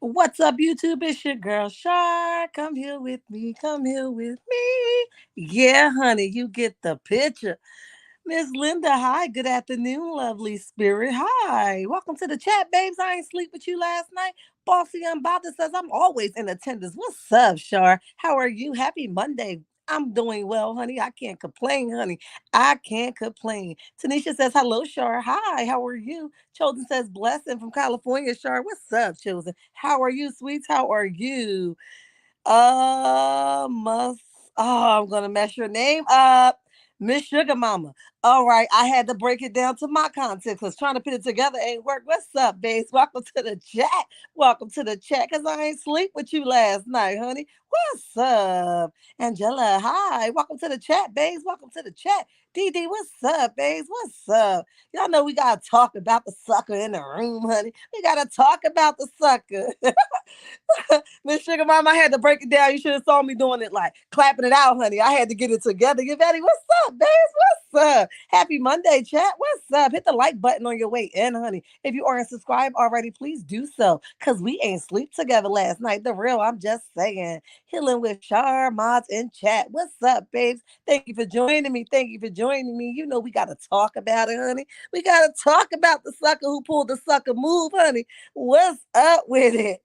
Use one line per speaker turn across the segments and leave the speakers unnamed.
What's up, YouTube? It's your girl Shar. Come here with me. Come here with me. Yeah, honey, you get the picture. Miss Linda, hi. Good afternoon, lovely spirit. Hi. Welcome to the chat, babes. I ain't sleep with you last night. Bossy Unbothered says I'm always in attendance. What's up, Shar? How are you? Happy Monday. I'm doing well, honey. I can't complain, honey. I can't complain. Tanisha says, hello, Shar. Hi, how are you? Chosen says, blessing from California, Shar. What's up, Chosen? How are you, sweets? How are you? Must. Oh, I'm gonna mess your name up, Miss Sugar Mama. All right, I had to break it down to my content because trying to put it together ain't work. What's up, babes? Welcome to the chat. Welcome to the chat because I ain't sleep with you last night, honey. What's up, Angela? Hi. Welcome to the chat, babes. Welcome to the chat. DD, what's up, babes? What's up? Y'all know we gotta talk about the sucker in the room, honey. We gotta talk about the sucker. Miss Sugar Mama, I had to break it down. You should have saw me doing it like clapping it out, honey. I had to get it together. You ready? What's up, babes? What's up? Happy Monday, chat. What's up? Hit the like button on your way in, honey. If you aren't subscribed already, please do so. Cause we ain't sleep together last night. The real, I'm just saying. Healing with Shar Mods in chat. What's up, babes? Thank you for joining me. Thank you for joining me. You know we gotta talk about it, honey. We gotta talk about the sucker who pulled the sucker move, honey. What's up with it?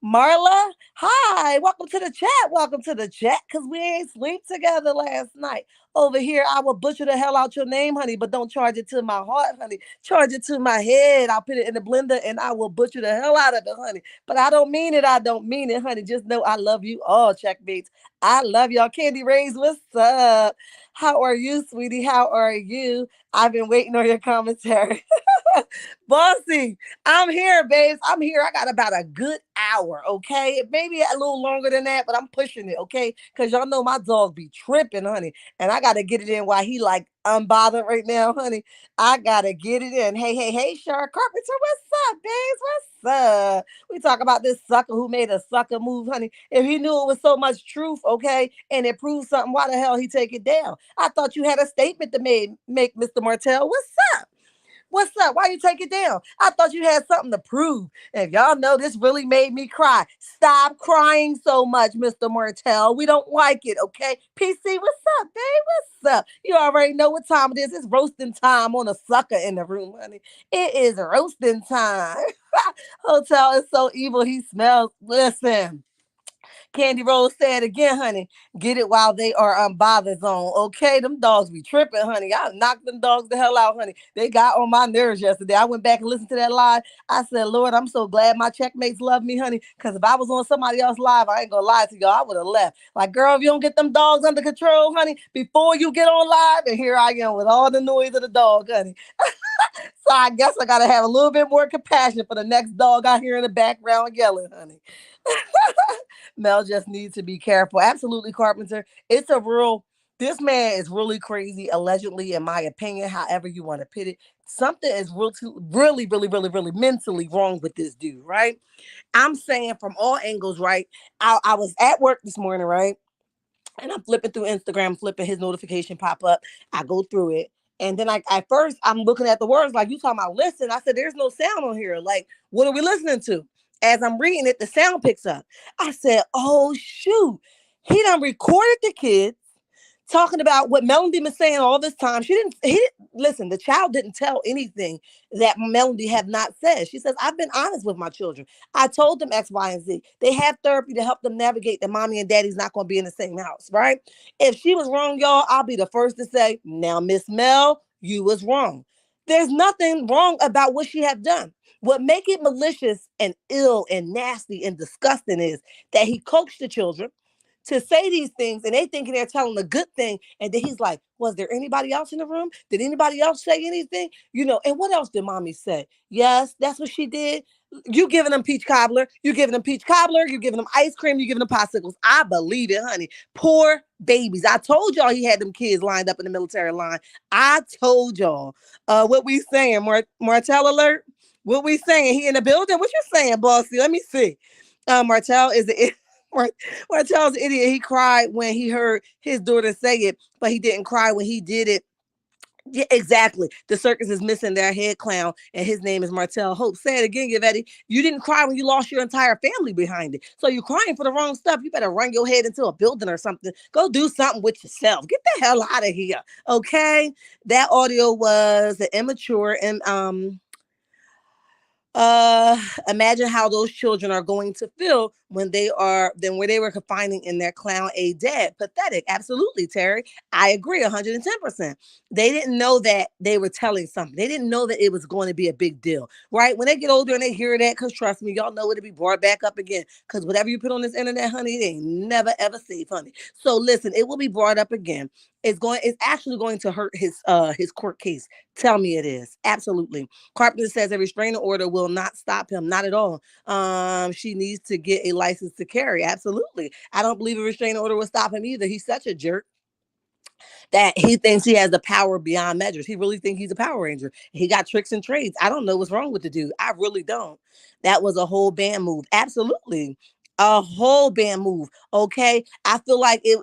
Marla, hi, welcome to the chat. Welcome to the chat because we ain't sleep together last night. Over here, I will butcher the hell out your name, honey, but don't charge it to my heart, honey. Charge it to my head. I'll put it in the blender and I will butcher the hell out of it, honey. But I don't mean it. I don't mean it, honey. Just know I love you all, checkmates. I love y'all. Candy Rays, what's up? How are you, sweetie? How are you? I've been waiting on your commentary. Bossy, I'm here, babes. I'm here. I got about a good hour, okay? Maybe a little longer than that, but I'm pushing it, okay? Because y'all know my dog be tripping, honey. And I got to get it in while he like unbothered right now, honey. I got to get it in. Hey, Shark Carpenter, what's up, babes? What's up? We talk about this sucker who made a sucker move, honey. If he knew it was so much truth, okay, and it proved something, why the hell he take it down? I thought you had a statement to make, Mr. Martell. What's up? What's up? Why you take it down? I thought you had something to prove. If y'all know this really made me cry. Stop crying so much, Mr. Martell. We don't like it, okay? PC, what's up, babe? What's up? You already know what time it is. It's roasting time on a sucker in the room, honey. It is roasting time. Hotel is so evil. He smells. Listen. Candy Rose said again, honey, get it while they are unbothered zone. Okay, them dogs be tripping, honey. I knocked them dogs the hell out, honey. They got on my nerves yesterday. I went back and listened to that live. I said, Lord, I'm so glad my checkmates love me, honey. Because if I was on somebody else's live, I ain't gonna lie to y'all, I would have left. Like, girl, if you don't get them dogs under control, honey, before you get on live, and here I am with all the noise of the dog, honey. So I guess I gotta have a little bit more compassion for the next dog out here in the background yelling, honey. Mel just needs to be careful. Absolutely, Carpenter. It's a real. This man is really crazy, allegedly, in my opinion. However you want to put it, something is really mentally wrong with this dude, right? I'm saying from all angles, right? I was at work this morning, right? And I'm flipping through Instagram, flipping his notification pop up. I go through it. And then I at first I'm looking at the words like you talking about listen. I said, there's no sound on here. Like, what are we listening to? As I'm reading it, the sound picks up. I said, oh shoot. He done recorded the kids talking about what Melody been saying all this time. He didn't listen, the child didn't tell anything that Melody have not said. She says, I've been honest with my children. I told them X, Y, and Z. They have therapy to help them navigate that mommy and daddy's not going to be in the same house, right? If she was wrong, y'all, I'll be the first to say, now, Miss Mel, you was wrong. There's nothing wrong about what she have done. What make it malicious and ill and nasty and disgusting is that he coached the children to say these things and they thinking they're telling a good thing. And then he's like, was there anybody else in the room? Did anybody else say anything? You know, and what else did mommy say? Yes, that's what she did. You giving them peach cobbler. You giving them peach cobbler. You giving them ice cream. You giving them popsicles. I believe it, honey. Poor babies. I told y'all he had them kids lined up in the military line. I told y'all. What we saying? Martell alert? What we saying? He in the building? What you saying, bossy? Let me see. Martell is the Martell's an idiot. He cried when he heard his daughter say it, but he didn't cry when he did it Yeah, exactly. The circus is missing their head clown, and his name is Martell Hope. Say it again, Yvetti. You didn't cry when you lost your entire family behind it. So you're crying for the wrong stuff. You better run your head into a building or something. Go do something with yourself. Get the hell out of here. Okay. That audio was the immature and uh imagine how those children are going to feel when they are then where they were confining in their clown a dad. Pathetic. Absolutely, Terry. I agree 110%. They didn't know that they were telling something. They didn't know that it was going to be a big deal, right? When they get older and they hear that, because trust me, y'all know it'll be brought back up again, because whatever you put on this internet, honey, it ain't never ever safe, honey. So listen, it will be brought up again. It's actually going to hurt his court case. Tell me it is. Absolutely. Carpenter says a restraining order will not stop him. Not at all. She needs to get a license to carry. Absolutely. I don't believe a restraining order will stop him either. He's such a jerk that he thinks he has the power beyond measures. He really thinks he's a Power Ranger. He got tricks and trades. I don't know what's wrong with the dude. I really don't. That was a whole band move. Absolutely. A whole band move. Okay. I feel like it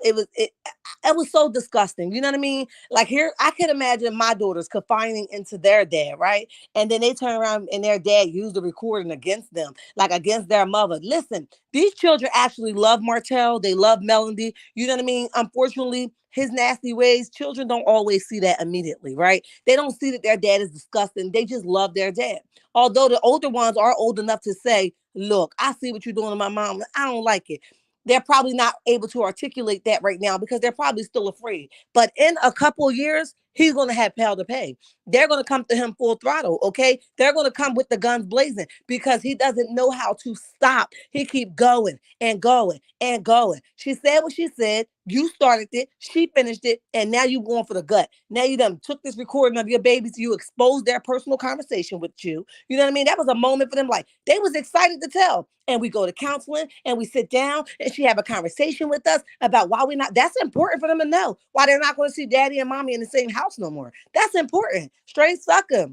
was so disgusting. You know what I mean? Like here, I could imagine my daughters confining into their dad, right? And then they turn around and their dad used the recording against them, like against their mother. Listen, these children actually love Martell. They love Melody. You know what I mean? Unfortunately, his nasty ways, children don't always see that immediately, right? They don't see that their dad is disgusting. They just love their dad. Although the older ones are old enough to say, look, I see what you're doing to my mom. I don't like it. They're probably not able to articulate that right now because they're probably still afraid. But in a couple of years, he's going to have hell to pay. They're going to come to him full throttle, okay? They're going to come with the guns blazing because he doesn't know how to stop. He keep going and going and going. She said what she said. You started it. She finished it. And now you going for the gut. Now you done took this recording of your babies. You exposed their personal conversation with you. You know what I mean? That was a moment for them. Like they was excited to tell. And we go to counseling and we sit down and she have a conversation with us about why we not. That's important for them to know why they're not going to see daddy and mommy in the same house no more. That's important. Straight sucker.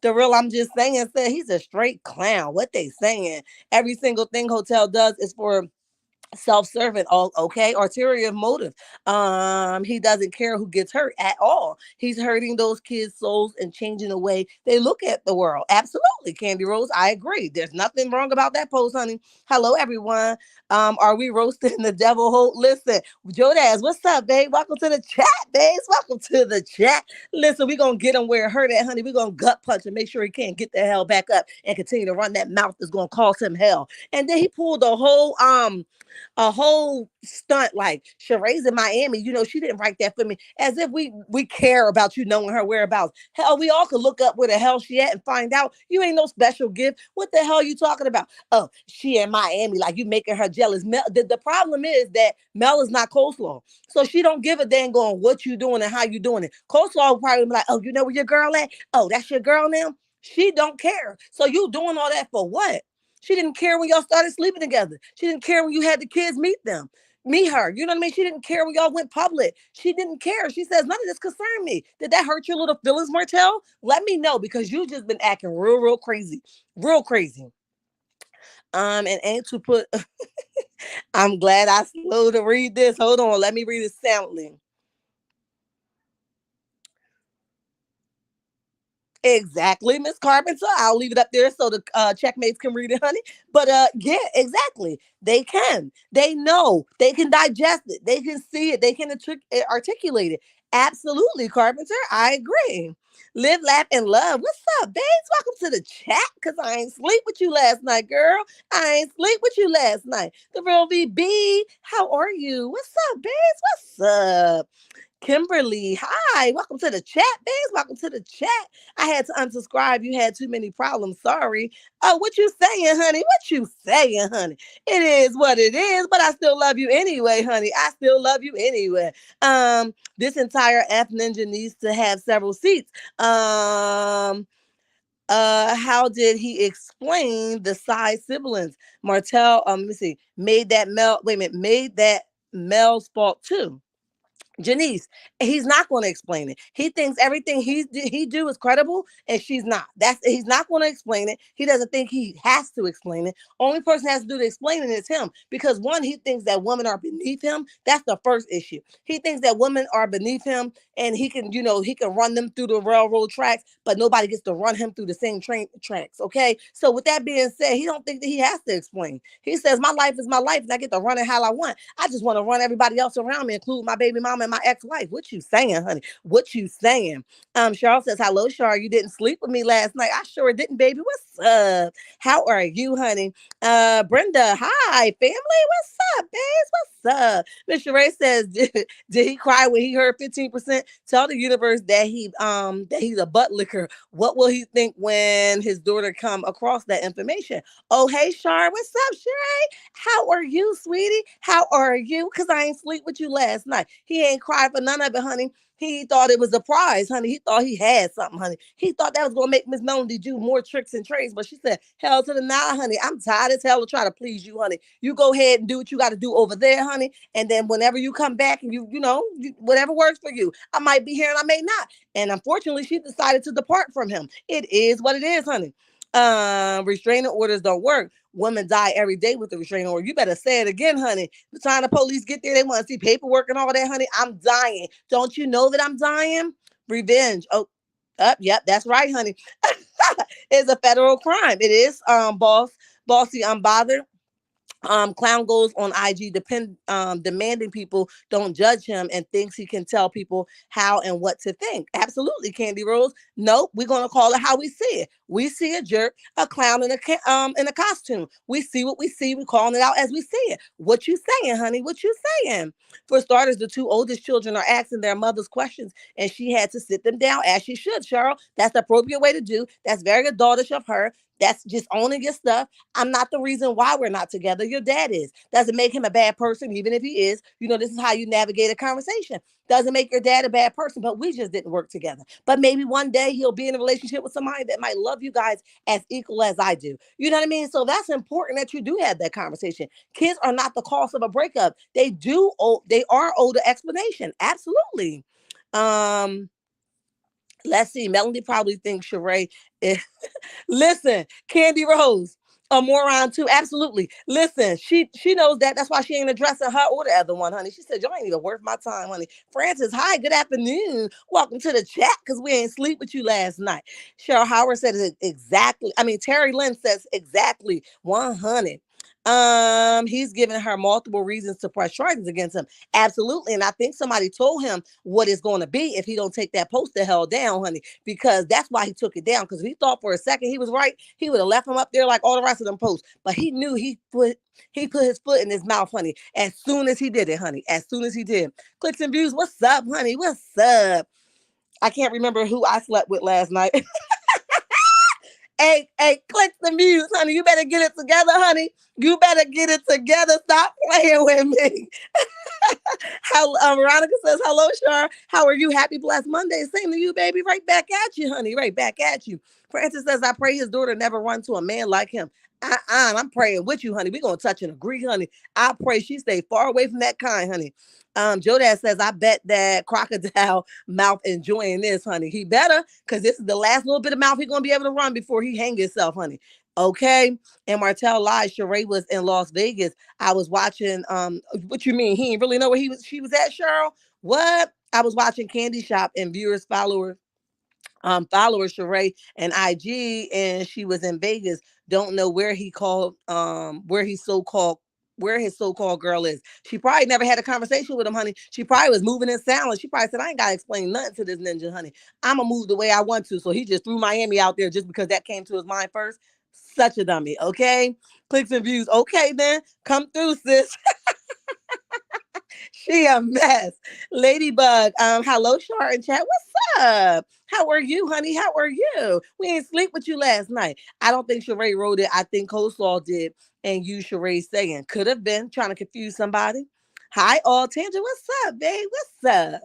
The real I'm just saying said he's a straight clown. What they saying? Every single thing Hotel does is for self-serving. All okay, ulterior motive. He doesn't care who gets hurt at all. He's hurting those kids souls and changing the way they look at the world. Absolutely, Candy Rose, I agree. There's nothing wrong about that post, honey. Hello everyone. Are we roasting the devil? Listen, Jodas, what's up, babe? Welcome to the chat, babes. Welcome to the chat. Listen, we're gonna get him where it hurt at, honey. We're gonna gut punch and make sure he can't get the hell back up and continue to run that mouth that's gonna cause him hell. And then he pulled a whole stunt like Sheree's in Miami. You know, she didn't write that for me. As if we care about you knowing her whereabouts. Hell, we all could look up where the hell she at and find out. You ain't no special gift. What the hell you talking about? Oh, she in Miami, like you making her jealous. The problem is that Mel is not coleslaw. So she don't give a dang on what you doing and how you doing it. Coleslaw will probably be like, oh, you know where your girl at? Oh, that's your girl now? She don't care. So you doing all that for what? She didn't care when y'all started sleeping together. She didn't care when you had the kids meet them. Meet her. You know what I mean? She didn't care when y'all went public. She didn't care. She says, none of this concerned me. Did that hurt your little feelings, Martell? Let me know because you just been acting real, real crazy. Real crazy. And ain't to put I'm glad I slowed to read this. Hold on, let me read it soundly. Exactly, Miss Carpenter. I'll leave it up there so the checkmates can read it, honey. But yeah, exactly. They can. They know. They can digest it. They can see it. They can articulate it. Absolutely, Carpenter. I agree. Live, laugh, and love. What's up, babes? Welcome to the chat. Cause I ain't sleep with you last night, girl. I ain't sleep with you last night. The real VB. How are you? What's up, babes? What's up? Kimberly, hi, welcome to the chat, babes. Welcome to the chat. I had to unsubscribe. You had too many problems. Sorry. Oh, what you saying, honey? What you saying, honey? It is what it is, but I still love you anyway, honey. I still love you anyway. This entire F Ninja needs to have several seats. How did he explain the side siblings? Martell, let me see, made that Mel, wait a minute, made that Mel's fault too. Janice, he's not going to explain it. He thinks everything he do is credible, and she's not. He's not going to explain it. He doesn't think he has to explain it. Only person has to do the explaining is him, because one, he thinks that women are beneath him. That's the first issue. He thinks that women are beneath him, and he can, he can run them through the railroad tracks, but nobody gets to run him through the same train tracks. Okay, so with that being said, he don't think that he has to explain. He says, "My life is my life, and I get to run it how I want. I just want to run everybody else around me, include my baby mama and my ex-wife." What you saying, honey? What you saying? Cheryl says, "Hello, Char. You didn't sleep with me last night." I sure didn't, baby. What's up? How are you, honey? Brenda, hi, family. What's up, babes? What's up? Mr. Ray says, did he cry when he heard 15%? Tell the universe that he's a butt licker. What will he think when his daughter come across that information? Oh, hey, Char. What's up, Sheree? How are you, sweetie? How are you? Because I ain't sleep with you last night. He ain't cried for none of it, honey. He thought it was a prize, honey. He thought he had something, honey. He thought that was going to make Miss Melody do more tricks and trades. But she said, hell to the nah, honey. I'm tired as hell to try to please you, honey. You go ahead and do what you got to do over there, honey. And then whenever you come back and whatever works for you, I might be here and I may not. And unfortunately, she decided to depart from him. It is what it is, honey. Restraining orders don't work. Women die every day with the restraining order. You better say it again, honey. The time the police get there, they want to see paperwork and all that, honey. I'm dying. Don't you know that I'm dying? Revenge. Oh, yep, that's right, honey. It's a federal crime. It is, bossy, unbothered. Clown goes on IG demanding people don't judge him and thinks he can tell people how and what to think. Absolutely, Candy Rose. Nope, we're gonna call it how we see it. We see a jerk, a clown in a costume. We see what we see. We're calling it out as we see it. What you saying, honey? What you saying? For starters, the two oldest children are asking their mother's questions, and she had to sit them down as she should. Cheryl, that's the appropriate way to do. That's very adultish of her. That's just owning your stuff. I'm not the reason why we're not together. Your dad is. Doesn't make him a bad person, even if he is. This is how you navigate a conversation. Doesn't make your dad a bad person, but we just didn't work together. But maybe one day he'll be in a relationship with somebody that might love you guys as equal as I do. You know what I mean? So that's important that you do have that conversation. Kids are not the cost of a breakup. They are owed an explanation. Absolutely. Um, let's see. Melanie probably thinks Sheree is listen, Candy Rose, a moron too. Absolutely. Listen, she knows that. That's why she ain't addressing her or the other one, honey. She said, y'all ain't even worth my time, honey. Francis, hi, good afternoon. Welcome to the chat because we ain't sleep with you last night. Cheryl Howard said it exactly. I mean, Terry Lynn says exactly 100. He's giving her multiple reasons to press charges against him. Absolutely. And I think somebody told him what it's going to be if he don't take that post the hell down, honey, because that's why he took it down. Because if he thought for a second he was right, he would have left him up there like all the rest of them posts. But he knew he put his foot in his mouth, honey, as soon as he did it, honey. As soon as he did. Clicks and views, what's up, honey? What's up? I can't remember who I slept with last night. Hey, clicks and views, honey. You better get it together, honey. You better get it together. Stop playing with me. How Veronica says, hello, Shar. How are you? Happy blessed Monday. Same to you, baby. Right back at you, honey. Right back at you. Francis says, I pray his daughter never run to a man like him. I'm praying with you, honey. We're gonna touch and agree, honey. I pray she stay far away from that kind, honey. Jodas says, I bet that crocodile mouth enjoying this, honey. He better, because this is the last little bit of mouth he's gonna be able to run before he hang himself, honey. Okay. And Martell lies. Sheree was in Las Vegas. I was watching. What you mean? He didn't really know where she was at, Cheryl? What? I was watching Candy Shop and followers Sheree and IG, and she was in Vegas. Don't know where his so-called girl is. She probably never had a conversation with him, honey. She probably was moving in silence. She probably said, I ain't gotta explain nothing to this ninja, honey. I'ma move the way I want to. So he just threw Miami out there just because that came to his mind first. Such a dummy, okay? Clicks and views. Okay, then come through, sis. She a mess. Ladybug. Hello, Char and chat. What's up? How are you, honey? How are you? We ain't sleep with you last night. I don't think Sheree wrote it. I think Coleslaw did. And you, Sheree, saying could have been trying to confuse somebody. Hi, all Tangent. What's up, babe? What's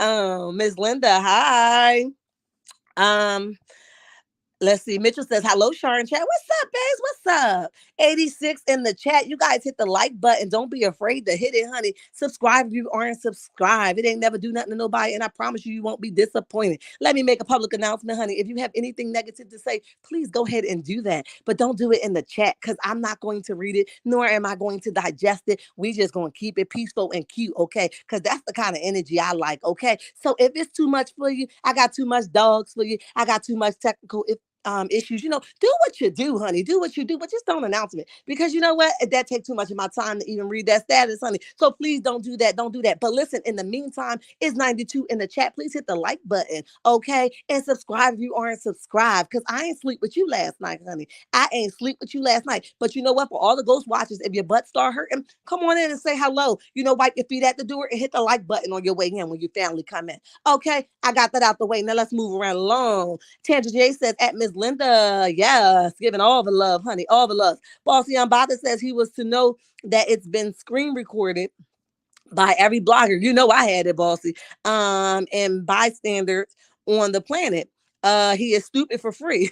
up? Miss Linda. Hi. Um, Let's see. Mitchell says, hello, Sharon chat. What's up, babes? What's up? 86 in the chat. You guys hit the like button. Don't be afraid to hit it, honey. Subscribe if you aren't subscribed. It ain't never do nothing to nobody. And I promise you, you won't be disappointed. Let me make a public announcement, honey. If you have anything negative to say, please go ahead and do that. But don't do it in the chat because I'm not going to read it, nor am I going to digest it. We just going to keep it peaceful and cute, okay? Because that's the kind of energy I like, okay? So if it's too much for you, I got too much dogs for you. I got too much technical issues. Do what you do, honey. Do what you do, but just don't announce it because you know what? That takes too much of my time to even read that status, honey. So please don't do that. Don't do that. But listen, in the meantime, it's 92 in the chat. Please hit the like button, okay? And subscribe if you aren't subscribed because I ain't sleep with you last night, honey. I ain't sleep with you last night. But you know what? For all the ghost watchers, if your butt start hurting, come on in and say hello. Wipe your feet at the door and hit the like button on your way in when your family come in. Okay, I got that out the way. Now let's move around along. Tanja J says at Miss Linda, yes, giving all the love, honey, all the love. Bossy Ambata says he was to know that it's been screen recorded by every blogger. You know I had it, Bossy. And bystanders on the planet. He is stupid for free.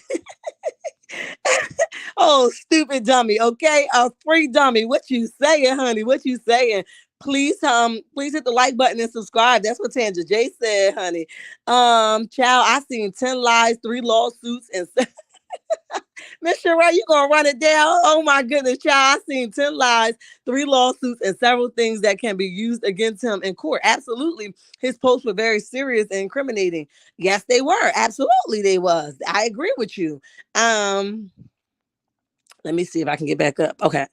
Oh, stupid dummy. Okay, a free dummy. What you saying, honey? What you saying? Please hit the like button and subscribe. That's what Tanja J said, honey. Child, I seen 10 lies, 3 lawsuits, and Miss Sheree, you gonna run it down? Oh my goodness, child. I seen 10 lies, 3 lawsuits, and several things that can be used against him in court. Absolutely. His posts were very serious and incriminating. Yes, they were. Absolutely, they was. I agree with you. Let me see if I can get back up. Okay.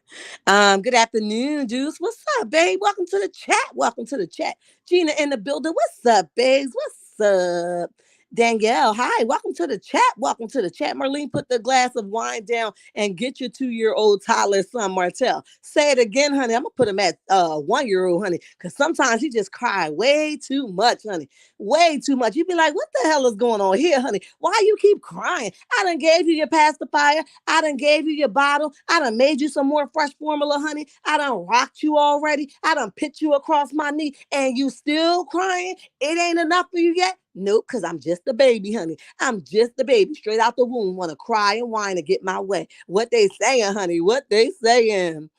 Good afternoon, Juice. What's up, babe? Welcome to the chat. Welcome to the chat. Gina in the building. What's up, babes? What's up? Danielle, hi. Welcome to the chat. Welcome to the chat. Marlene, put the glass of wine down and get your 2-year-old toddler son, Martell. Say it again, honey. I'm gonna put him at 1-year-old, honey, because sometimes he just cry way too much, honey. Way too much. You be like, what the hell is going on here, honey? Why you keep crying? I done gave you your pacifier. I done gave you your bottle. I done made you some more fresh formula, honey. I done rocked you already. I done put you across my knee and you still crying? It ain't enough for you yet? Nope, because I'm just a baby, honey. I'm just a baby straight out the womb. Want to cry and whine to get my way. What they saying, honey? What they saying?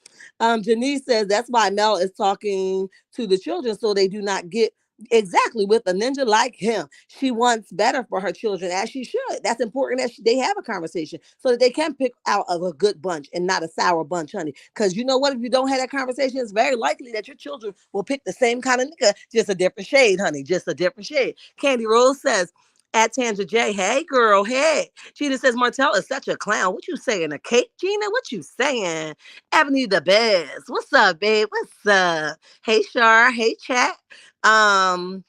Janice says that's why Mel is talking to the children so they do not get exactly with a ninja like him. She wants better for her children, as she should. That's important that they have a conversation so that they can pick out of a good bunch and not a sour bunch, honey. Because you know what? If you don't have that conversation, it's very likely that your children will pick the same kind of nigga, just a different shade, honey. Just a different shade. Candy Rose says, at Tanja J, hey girl, hey. Gina says Martell is such a clown. What you saying? A cake, Gina? What you saying? Ebony the best. What's up, babe? What's up? Hey Shar. Hey chat. Um,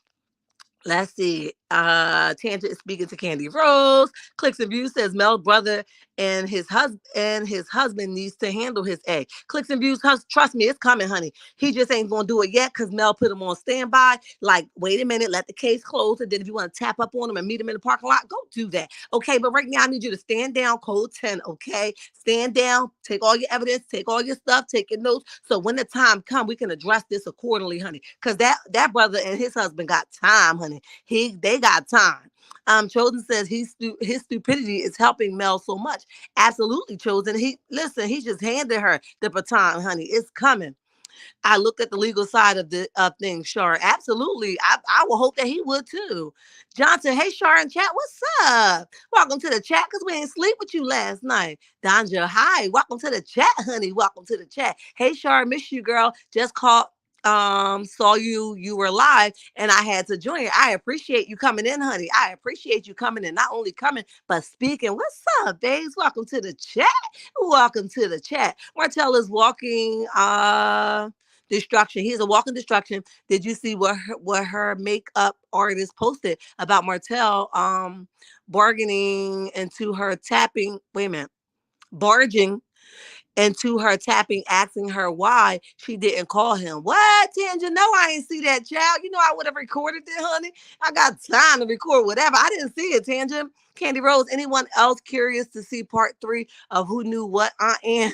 let's see. Tangent is speaking to Candy Rose. Clicks and Views says Mel's brother and his husband needs to handle his egg. Clicks and Views, trust me, it's coming, honey. He just ain't gonna do it yet because Mel put him on standby. Like, wait a minute, let the case close, and then if you want to tap up on him and meet him in the parking lot, go do that. Okay, but right now I need you to stand down, code 10. Okay, stand down, take all your evidence, take all your stuff, take your notes. So when the time comes, we can address this accordingly, honey. Because that brother and his husband got time, honey. They got time. Chosen says his stupidity is helping Mel so much. Absolutely, Chosen. He just handed her the baton, honey. It's coming. I looked at the legal side of the things, Shar. Absolutely. I will hope that he would too. Johnson, hey Shar and chat, what's up? Welcome to the chat because we ain't sleep with you last night. Danja, hi. Welcome to the chat, honey. Welcome to the chat. Hey Shar, miss you, girl. Just called saw you were live and I had to join you. I appreciate you coming in, honey. I appreciate you coming in, not only coming but speaking. What's up, babes? Welcome to the chat. Welcome to the chat. Martell is walking destruction. He's a walking destruction. Did you see what her makeup artist posted about Martell bargaining into her tapping? Wait a minute. Barging and to her tapping, asking her why she didn't call him. What, Tanja? No, I ain't see that, child. You know I would have recorded it, honey. I got time to record whatever. I didn't see it, Tanja. Candy Rose, anyone else curious to see part 3 of Who Knew What? I Am.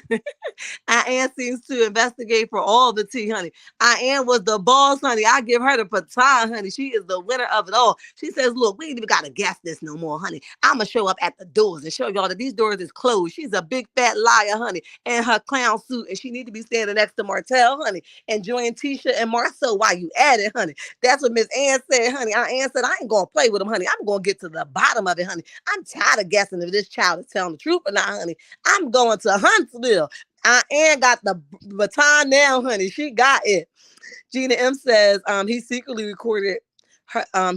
I Am seems to investigate for all the tea, honey. I Am was the boss, honey. I give her the baton, honey. She is the winner of it all. She says, look, we ain't even got to guess this no more, honey. I'm going to show up at the doors and show y'all that these doors is closed. She's a big fat liar, honey, in her clown suit. And she need to be standing next to Martell, honey, enjoying Tisha and Marcel while you at it, honey. That's what Miss Ann said, honey. Aunt Ann said, I ain't going to play with them, honey. I'm going to get to the bottom of it, honey. I'm tired of guessing if this child is telling the truth or not, honey. I'm going to Huntsville. Aunt Ann got the baton now, honey. She got it. Gina M says he secretly recorded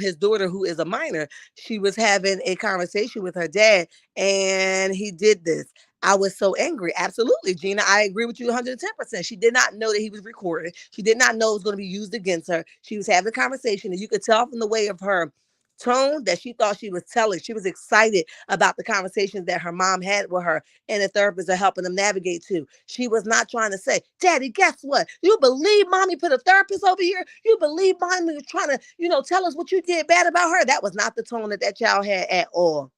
his daughter, who is a minor. She was having a conversation with her dad, and he did this. I was so angry. Absolutely, Gina. I agree with you 110%. She did not know that he was recording. She did not know it was going to be used against her. She was having a conversation, and you could tell from the way of her tone that she thought she was telling. She was excited about the conversations that her mom had with her, and the therapists are helping them navigate to. She was not trying to say, Daddy, guess what? You believe mommy put a therapist over here? You believe mommy was trying to, tell us what you did bad about her? That was not the tone that child had at all.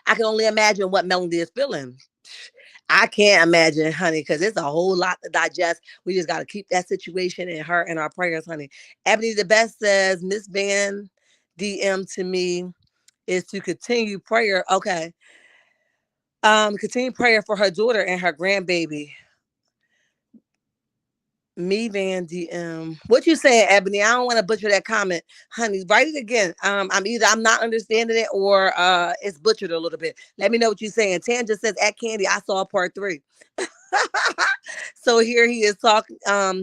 I can only imagine what Melody is feeling. I can't imagine, honey, because it's a whole lot to digest. We just got to keep that situation in her and our prayers, honey. Ebony the Best says, Miss Van DM to me is to continue prayer. Okay. Continue prayer for her daughter and her grandbaby. Me Van DM. What you saying, Ebony? I don't want to butcher that comment, honey. Write it again. I'm not understanding it or it's butchered a little bit. Let me know what you're saying. Tan just says at Candy, I saw part 3. So here he is talking.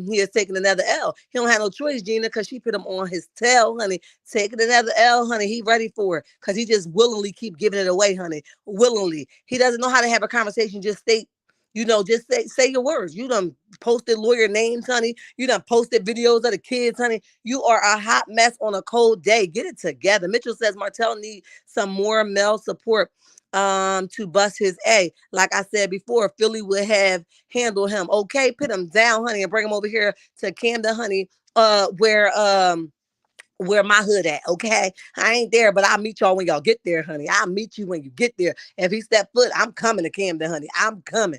He is taking another L. He don't have no choice, Gina, because she put him on his tail, honey. Taking another L, honey. He ready for it because he just willingly keep giving it away, honey. Willingly, he doesn't know how to have a conversation. Just state, just say your words. You done posted lawyer names, honey. You done posted videos of the kids, honey. You are a hot mess on a cold day. Get it together. Mitchell says Martell needs some more male support to bust his A. Like I said before, Philly would have handled him. Okay, put him down, honey, and bring him over here to Camden, honey, where my hood at, okay? I ain't there, but I'll meet y'all when y'all get there, honey. I'll meet you when you get there. If he step foot, I'm coming to Camden, honey. I'm coming.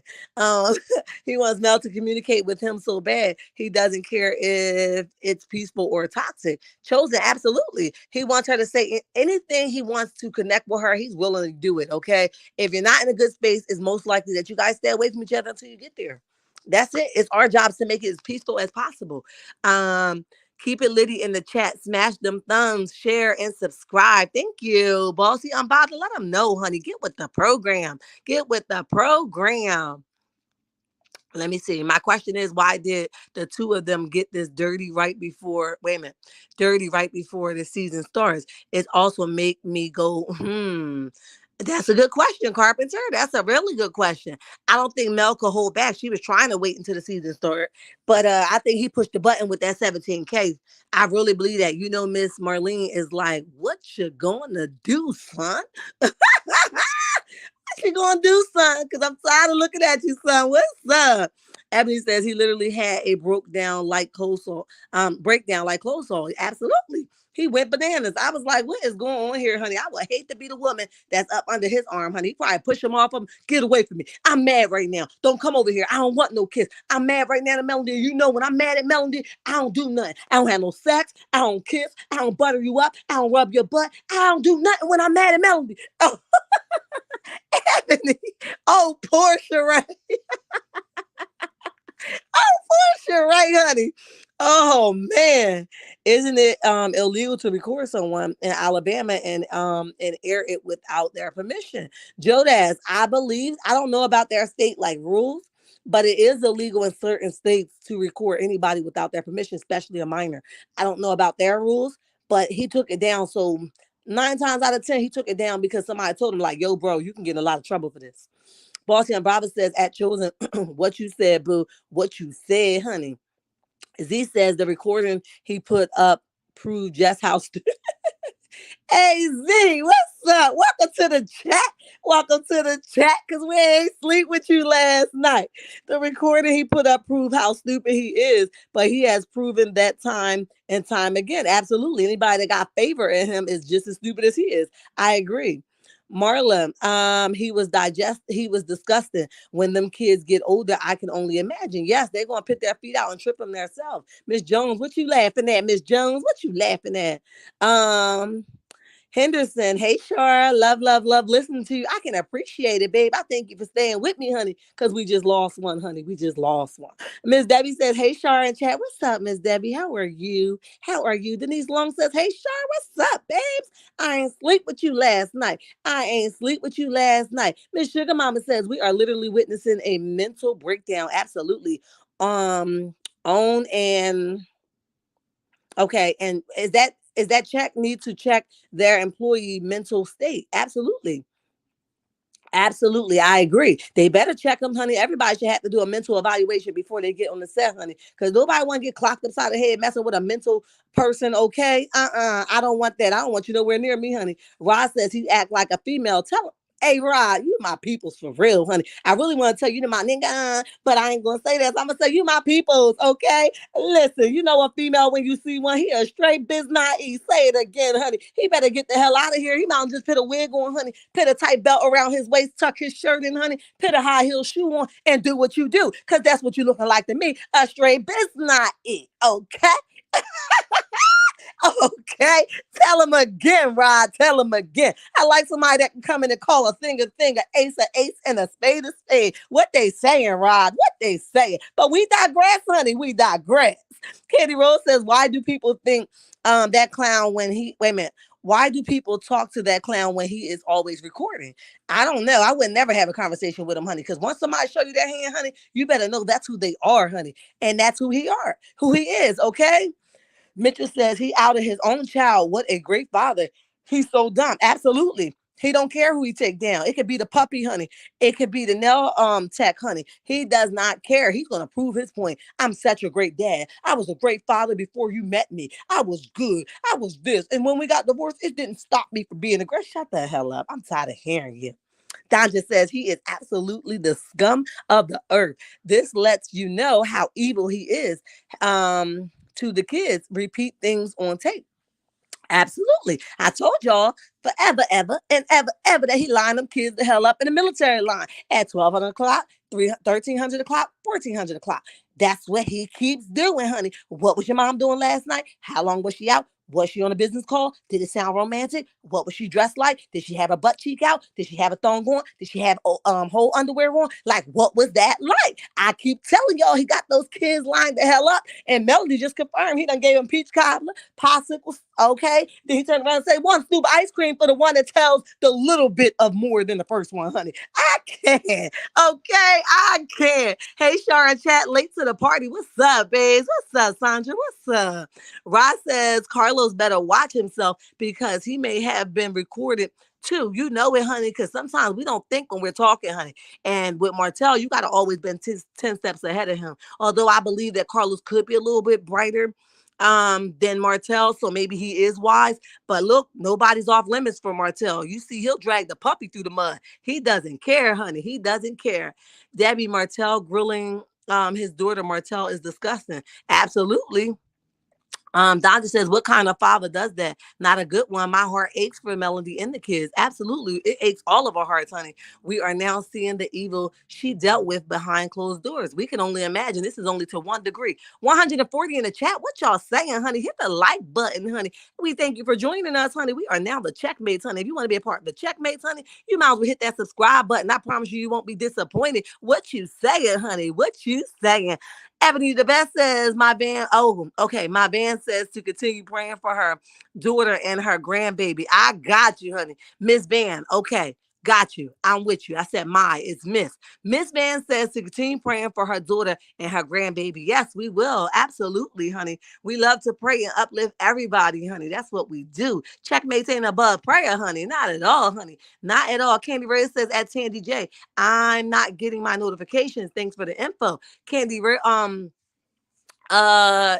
He wants Mel to communicate with him so bad. He doesn't care if it's peaceful or toxic. Chosen, absolutely. He wants her to say anything he wants to connect with her. He's willing to do it, okay? If you're not in a good space, it's most likely that you guys stay away from each other until you get there. That's it. It's our job to make it as peaceful as possible. Keep it litty in the chat. Smash them thumbs, share, and subscribe. Thank you, Bossy. I'm about to let them know, honey. Get with the program. Get with the program. Let me see. My question is, why did the two of them get this dirty right before, dirty right before the season starts? It also make me go, That's a good question, Carpenter. That's a really good question. I don't think Mel could hold back. She was trying to wait until the season started, but I think he pushed the button with that 17K. I really believe that. Miss Marlene is like, what you gonna do, son? What you gonna do, son? Because I'm tired of looking at you, son. What's up? Ebony says he literally had a breakdown like coleslaw. Absolutely. He went bananas. I was like, what is going on here, honey? I would hate to be the woman that's up under his arm, honey. He probably push him off him. Get away from me. I'm mad right now. Don't come over here. I don't want no kiss. I'm mad right now to Melody. When I'm mad at Melody, I don't do nothing. I don't have no sex. I don't kiss. I don't butter you up. I don't rub your butt. I don't do nothing when I'm mad at Melody. Oh, Ebony. Oh, Portia, right? Portia, right, honey? Oh man, isn't it illegal to record someone in Alabama and air it without their permission? Jodas, I don't know about their state like rules, but it is illegal in certain states to record anybody without their permission, especially a minor. I don't know about their rules, but he took it down. So 9 times out of 10, he took it down because somebody told him like, yo, bro, you can get in a lot of trouble for this. Bossy and Bravo says at Chosen, what you said, boo, what you said, honey. Z says the recording he put up proved just how stupid. Hey Z, what's up? Welcome to the chat. Welcome to the chat, because we ain't sleep with you last night. The recording he put up proved how stupid he is, but he has proven that time and time again. Absolutely. Anybody that got favor in him is just as stupid as he is. I agree. Marla, he was disgusting. When them kids get older, I can only imagine. Yes, they're gonna put their feet out and trip them themselves. Miss Jones, what you laughing at? Miss Jones, what you laughing at? Um, Henderson, hey Shara, love, love, love listening to you. I can appreciate it, babe. I thank you for staying with me, honey, because we just lost one, honey. We just lost one. Miss Debbie says, hey Shara and chat. What's up, Miss Debbie? How are you? How are you? Denise Long says, hey Shara, what's up, babes? I ain't sleep with you last night. I ain't sleep with you last night. Miss Sugar Mama says, we are literally witnessing a mental breakdown. Absolutely. On and Okay, and is that check need to check their employee mental state? Absolutely. Absolutely, I agree. They better check them, honey. Everybody should have to do a mental evaluation before they get on the set, honey. Because nobody want to get clocked upside the head messing with a mental person, okay? I don't want that. I don't want you nowhere near me, honey. Rod says he act like a female. Tell him. Hey Rod, you my peoples for real, honey. I really want to tell you to my nigga, but I ain't gonna say that. So I'm gonna say you my peoples, okay? Listen, you know a female when you see one, he a straight biz naive. Say it again, honey. He better get the hell out of here. He might just put a wig on, honey. Put a tight belt around his waist, tuck his shirt in, honey. Put a high heel shoe on, and do what you do. Cause that's what you looking like to me. A straight biz naive, okay? Okay, tell him again, Rod. Tell him again. I like somebody that can come in and call a thing, ace, and a spade. What they saying, Rod? What they saying? But we digress, honey. We digress. Candy Rose says, "Why do people think that clown when he? Wait a minute. Why do people talk to that clown when he is always recording? I don't know. I would never have a conversation with him, honey. Because once somebody show you that hand, honey, you better know that's who they are, honey, and that's who he is. Okay." Mitchell says he outed his own child. What a great father. He's so dumb. Absolutely. He don't care who he take down. It could be the puppy, honey. It could be the nail tech, honey. He does not care. He's gonna prove his point. I'm such a great dad. I was a great father before you met me. I was good. I was this. And when we got divorced, it didn't stop me from being a great. Shut the hell up. I'm tired of hearing you. Danja says he is absolutely the scum of the earth. This lets you know how evil he is. To the kids, repeat things on tape. Absolutely. I told y'all forever, ever, and ever, ever that he lined them kids the hell up in the military line at 1200 o'clock, 1300 o'clock, 1400 o'clock. That's what he keeps doing, honey. What was your mom doing last night? How long was she out? Was she on a business call? Did it sound romantic? What was she dressed like? Did she have her butt cheek out? Did she have a thong on? Did she have whole underwear on? Like, what was that like? I keep telling y'all he got those kids lined the hell up. And Melody just confirmed he done gave him peach cobbler, popsicles, okay? Then he turned around and say, one scoop of ice cream for the one that tells the little bit of more than the first one, honey. I can't, okay? I can't. Hey, Shara chat, late to the party. What's up, babes? What's up, Sandra? What's up? Ross says Carlos better watch himself because he may have been recorded too. You know it, honey, because sometimes we don't think when we're talking, honey. And with Martell, you got to always been 10 steps ahead of him. Although I believe that Carlos could be a little bit brighter than Martell, so maybe he is wise. But look, nobody's off limits for Martell. You see, he'll drag the puppy through the mud. He doesn't care, honey. He doesn't care. Debbie Martell grilling his daughter Martell is disgusting. Absolutely. Dante says, what kind of father does that? Not a good one. My heart aches for Melody and the kids. Absolutely. It aches all of our hearts, honey. We are now seeing the evil she dealt with behind closed doors. We can only imagine. This is only to one degree. 140 in the chat. What y'all saying, honey? Hit the like button, honey. We thank you for joining us, honey. We are now the Checkmates, honey. If you want to be a part of the Checkmates, honey, you might as well hit that subscribe button. I promise you, you won't be disappointed. What you saying, honey? What you saying? Ebony the Best says, my van, oh, okay. My van says to continue praying for her daughter and her grandbaby. I got you, honey. Miss Van, okay. Got you. I'm with you. I said my, it's Miss. Miss Van says to continue praying for her daughter and her grandbaby. Yes, we will. Absolutely, honey. We love to pray and uplift everybody, honey. That's what we do. Checkmates ain't above prayer, honey. Not at all, honey. Not at all. Candy Ray says at Tandy J, I'm not getting my notifications. Thanks for the info. Candy Ray, uh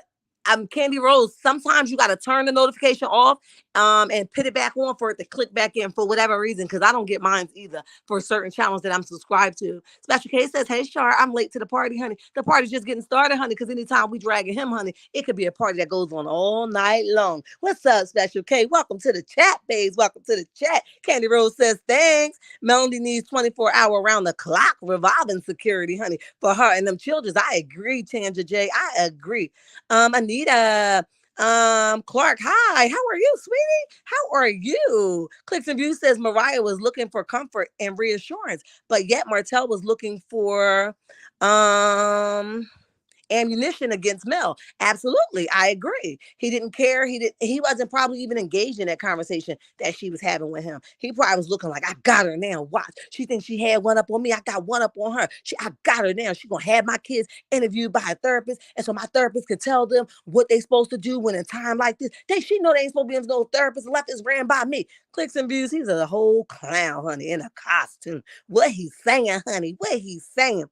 I'm Candy Rose. Sometimes you got to turn the notification off and put it back on for it to click back in for whatever reason, because I don't get mine either for certain channels that I'm subscribed to. Special K says, hey, Shar, I'm late to the party, honey. The party's just getting started, honey, because anytime we dragging him, honey, it could be a party that goes on all night long. What's up, Special K? Welcome to the chat, babes. Welcome to the chat. Candy Rose says, thanks. Melanie needs 24-hour round the clock revolving security, honey, for her and them children. I agree, Tanja J. I agree. Anita Clark, hi, how are you, sweetie? How are you? Clicks and Views says Mariah was looking for comfort and reassurance, but yet Martell was looking for um ammunition against Mel. Absolutely, I agree. He didn't care. He wasn't probably even engaged in that conversation that she was having with him. He probably was looking like, I got her now. Watch. She thinks she had one up on me. I got one up on her. I got her now. She gonna have my kids interviewed by a therapist. And so my therapist can tell them what they supposed to do when in time like this. She know they ain't supposed to be no therapist. Left is ran by me. Clicks and Views, he's a whole clown, honey, in a costume. What he's saying, honey, what he's saying.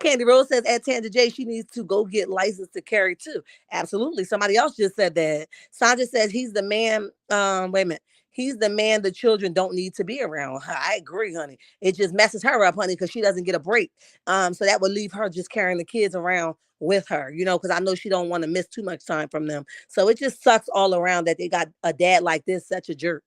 Candy Rose says at Tanja J, she needs to go get licensed to carry too. Absolutely. Somebody else just said that. Sandra says he's the man. Wait a minute. He's the man the children don't need to be around. I agree, honey. It just messes her up, honey, because she doesn't get a break. So that would leave her just carrying the kids around with her, because I know she don't want to miss too much time from them. So it just sucks all around that they got a dad like this, such a jerk.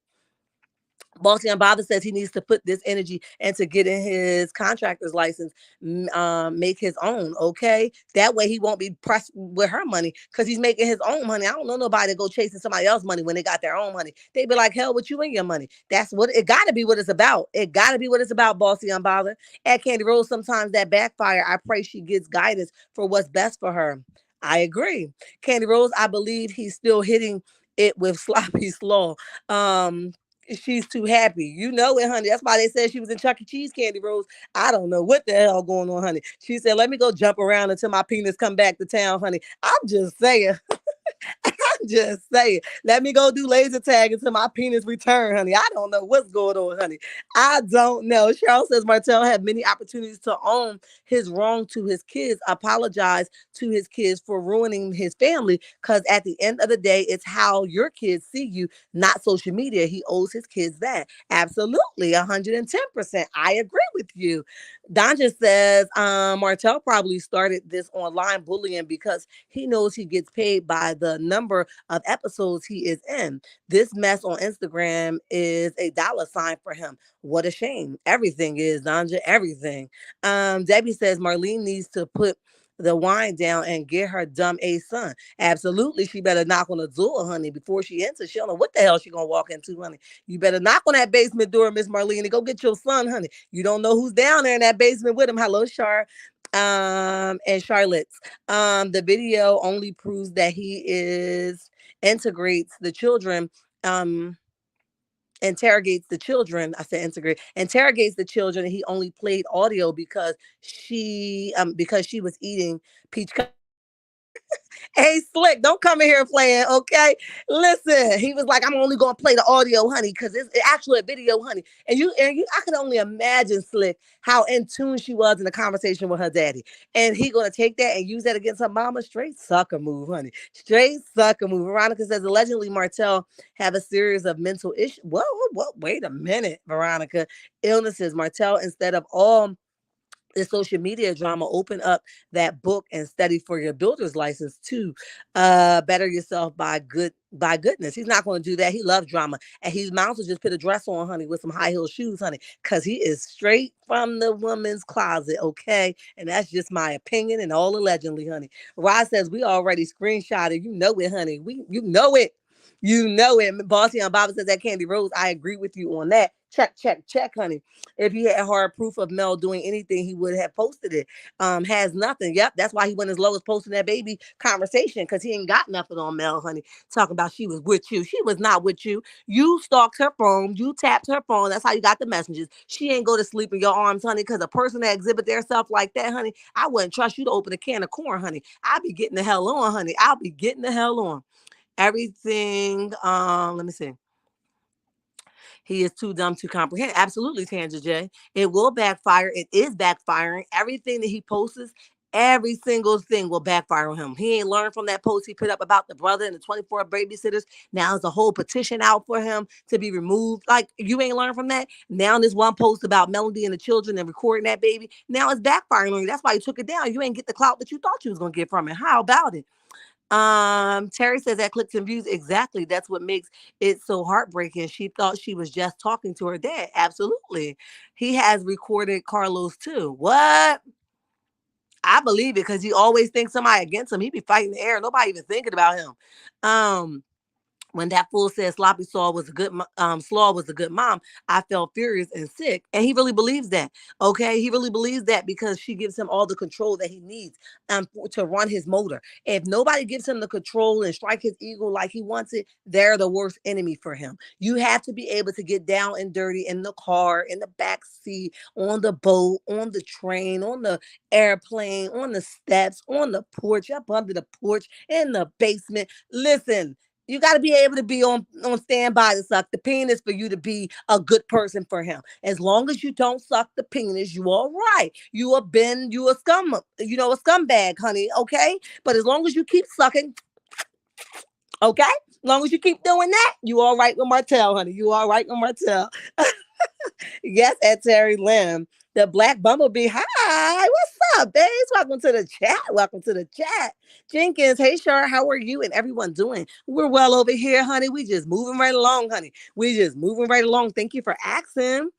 Bossy Unbothered says he needs to put this energy into getting his contractor's license, make his own, okay? That way he won't be pressed with her money because he's making his own money. I don't know nobody to go chasing somebody else's money when they got their own money. They be like, hell with you and your money. That's what it got to be what it's about. It got to be what it's about, Bossy Unbothered. At Candy Rose, sometimes that backfire. I pray she gets guidance for what's best for her. I agree. Candy Rose, I believe he's still hitting it with sloppy slow. She's too happy. You know it, honey. That's why they said she was in Chuck E. Cheese, Candy Rose. I don't know what the hell going on, honey. She said, let me go jump around until my penis come back to town, honey. I'm just saying. I'm just saying. Let me go do laser tag until my penis return, honey. I don't know what's going on, honey. I don't know. Cheryl says Martell had many opportunities to own his wrong to his kids, apologize to his kids for ruining his family, because at the end of the day, it's how your kids see you, not social media. He owes his kids that. Absolutely, 110%. I agree with you. Don just says Martell probably started this online bullying because he knows he gets paid by the number of episodes he is in. This mess on Instagram is a dollar sign for him. What a shame. Everything is, Danja, everything. Debbie says Marlene needs to put the wine down and get her dumb a son. Absolutely, she better knock on the door, honey, before she enters. She don't know what the hell she gonna walk into, honey. You better knock on that basement door, Miss Marlene, and go get your son, honey. You don't know who's down there in that basement with him. Hello, Char. And Charlotte's. The video only proves that he is integrates the children, interrogates the children. I said integrate, interrogates the children, and he only played audio because she was eating peach. Hey, Slick, don't come in here playing, okay? Listen, he was like, I'm only gonna play the audio, honey, because it's actually a video, honey. And you, I can only imagine, Slick, how in tune she was in the conversation with her daddy. And he gonna take that and use that against her mama. Straight sucker move, honey. Straight sucker move. Veronica says allegedly Martell have a series of mental issues. Whoa, wait a minute, Veronica. Illnesses. Martell, instead of all the social media drama, open up that book and study for your builder's license to better yourself by goodness. He's not going to do that. He loves drama, and he might as well just put a dress on, honey, with some high heel shoes, honey, because he is straight from the woman's closet, okay? And that's just my opinion and all allegedly, honey. Rod says we already screenshotted. You know it, honey. You know it. You know it. Bossy on Baba says that Candy Rose. I agree with you on that. Check, honey. If he had hard proof of Mel doing anything, he would have posted it. Has nothing. Yep, that's why he went as low as posting that baby conversation, because he ain't got nothing on Mel, honey. Talking about she was with you. She was not with you. You stalked her phone. You tapped her phone. That's how you got the messages. She ain't go to sleep in your arms, honey, because a person that exhibit their self like that, honey, I wouldn't trust you to open a can of corn, honey. I'll be getting the hell on, honey. I'll be getting the hell on. Everything, let me see. He is too dumb to comprehend. Absolutely, Tanja J. It will backfire. It is backfiring. Everything that he posts Every single thing will backfire on him. He ain't learned from that post he put up about the brother and the 24 babysitters. Now there's a whole petition out for him to be removed. Like, you ain't learned from that. Now there's one post about Melody and the children and recording that baby. Now it's backfiring on you. That's why you took it down. You ain't get the clout that you thought you was gonna get from it. How about it? Terry says that clicks and views. Exactly. That's what makes it so heartbreaking. She thought she was just talking to her dad. Absolutely. He has recorded Carlos too. What? I believe it because he always thinks somebody against him. He be fighting the air. Nobody even thinking about him. Um, when that fool said Sloppy Slaw was a good Slaw was a good mom, I felt furious and sick. And he really believes that. Okay, he really believes that because she gives him all the control that he needs to run his motor. If nobody gives him the control and strike his ego like he wants it, they're the worst enemy for him. You have to be able to get down and dirty in the car, in the back seat, on the boat, on the train, on the airplane, on the steps, on the porch, up under the porch, in the basement. Listen, you got to be able to be on standby to suck the penis for you to be a good person for him. As long as you don't suck the penis, you all right. You a scum, a scumbag, honey. Okay, but as long as you keep sucking, okay, as long as you keep doing that, you all right with Martell, honey. You all right with Martell. Yes, at Terry Lim. The Black Bumblebee. Hi, what's up, babes? Welcome to the chat. Welcome to the chat. Jenkins, hey, Shar, how are you and everyone doing? We're well over here, honey. We just moving right along, honey. We just moving right along. Thank you for asking.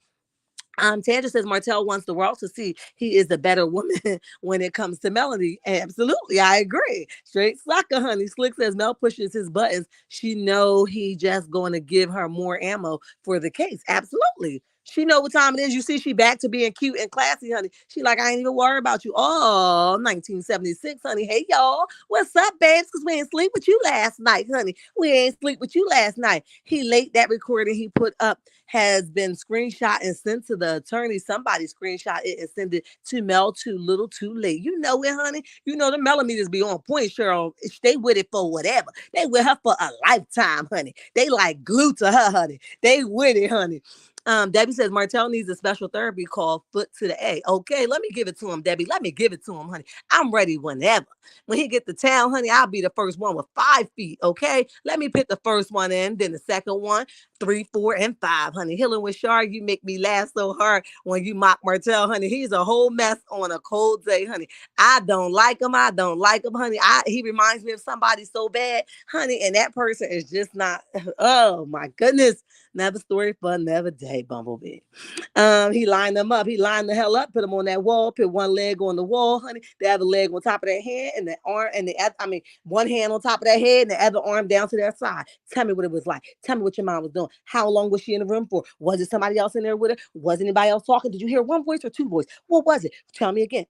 Tandra says Martell wants the world to see he is the better woman when it comes to Melody. Absolutely, I agree. Straight sucker, honey. Slick says Mel pushes his buttons. She know he just going to give her more ammo for the case. Absolutely. She know what time it is. You see, she back to being cute and classy, honey. She like, I ain't even worried about you. Oh, 1976, honey. Hey, y'all. What's up, babes? Because we ain't sleep with you last night, honey. We ain't sleep with you last night. He late that recording he put up has been screenshot and sent to the attorney. Somebody screenshot it and send it to Mel too little too late. You know it, honey. You know the millimeters be on point, Cheryl. They with it for whatever. They with her for a lifetime, honey. They like glued to her, honey. They with it, honey. Debbie says Martell needs a special therapy called Foot to the A. Okay, let me give it to him, Debbie. Let me give it to him, honey. I'm ready whenever. When he get to town, honey, I'll be the first one with 5 feet. Okay, let me pick the first one in, then the second one, 3, 4, and 5, honey. Healing with Shar, you make me laugh so hard when you mock Martell, honey. He's a whole mess on a cold day, honey. I don't like him. I don't like him, honey. He reminds me of somebody so bad, honey, and that person is just not. Oh my goodness. Never story for another day, Bumblebee. He lined them up. He lined the hell up, put them on that wall, put one leg on the wall, honey, the other leg on top of that head, and the arm, and one hand on top of that head and the other arm down to their side. Tell me what it was like. Tell me what your mom was doing. How long was she in the room for? Was it somebody else in there with her? Was anybody else talking? Did you hear one voice or two voices? What was it? Tell me again.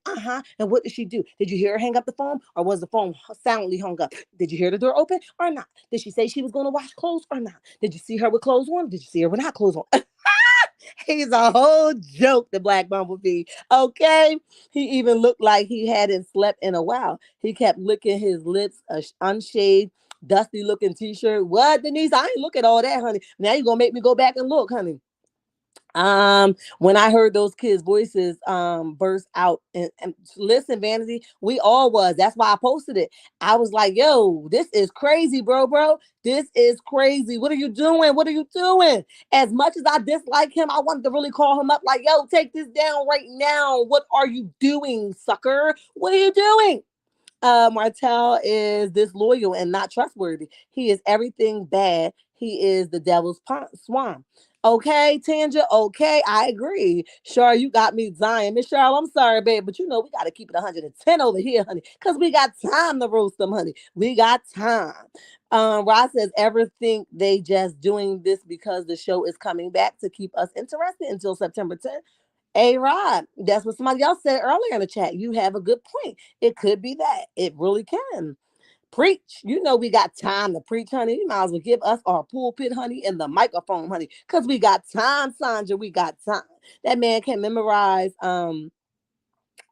And what did she do? Did you hear her hang up the phone, or was the phone silently hung up? Did you hear the door open or not? Did she say she was going to wash clothes or not? Did you see her with clothes on? Did you see her with not clothes on? He's a whole joke, the Black Bumblebee. Okay. He even looked like he hadn't slept in a while. He kept licking his lips, unshaved, dusty looking t-shirt. What, Denise? I ain't look at all that, honey. Now you're gonna make me go back and look, honey. When I heard those kids' voices burst out, and listen, Vanity, we all was. That's why I posted it. I was like, yo, this is crazy, bro. This is crazy. What are you doing? What are you doing? As much as I dislike him, I wanted to really call him up like, yo, take this down right now. What are you doing, sucker? What are you doing? Martell is disloyal and not trustworthy. He is everything bad. He is the devil's swan. Okay, Tanja. Okay, I agree. Sure, you got me dying. Miss Cheryl, I'm sorry, babe, but we got to keep it 110 over here, honey, because we got time to roast them, honey. We got time. Ross says, ever think they just doing this because the show is coming back to keep us interested until September 10th? Rod, that's what somebody else said earlier in the chat. You have a good point. It could be that. It really can. Preach. We got time to preach, honey. You might as well give us our pulpit, honey, and the microphone, honey, because we got time, Sandra. We got time. That man can memorize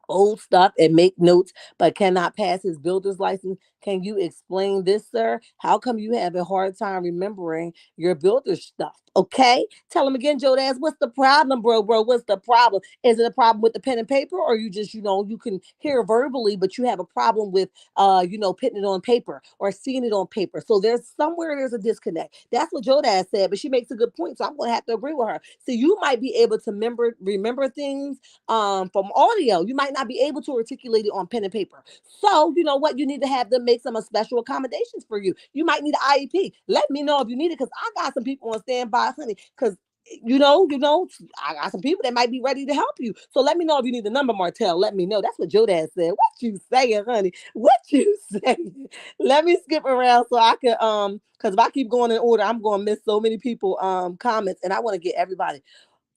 old stuff and make notes, but cannot pass his builder's license. Can you explain this, sir? How come you have a hard time remembering your builder's stuff? Okay, tell him again, Joe. What's the problem, bro? Bro, what's the problem? Is it a problem with the pen and paper, or you just, you can hear verbally, but you have a problem with, putting it on paper or seeing it on paper? So there's a disconnect. That's what Joe said, but she makes a good point. So I'm gonna have to agree with her. So you might be able to remember things from audio. You might not be able to articulate it on pen and paper. So you know what? You need to have them make some special accommodations for you. You might need an IEP. Let me know if you need it, because I got some people on standby, honey. Because I got some people that might be ready to help you. So let me know if you need the number, Martell. Let me know. That's what Joe said. What you saying, honey? What you saying? Let me skip around so I can because if I keep going in order, I'm gonna miss so many people comments, and I want to get everybody.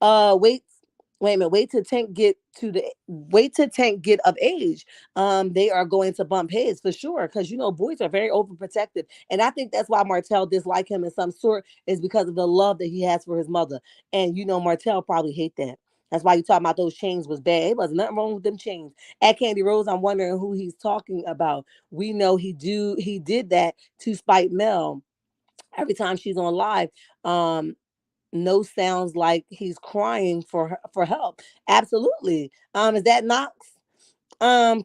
Wait, wait a minute. Wait till Tank get of age. They are going to bump heads for sure, because boys are very overprotective, and I think that's why Martell dislike him in some sort, is because of the love that he has for his mother. And Martell probably hate that. That's why you talking about those chains was bad. It wasn't nothing wrong with them chains. At Candy Rose, I'm wondering who he's talking about. We know he did that to spite Mel. Every time she's on live, um, no sounds like he's crying for help. Absolutely. Is that Knox? Sounds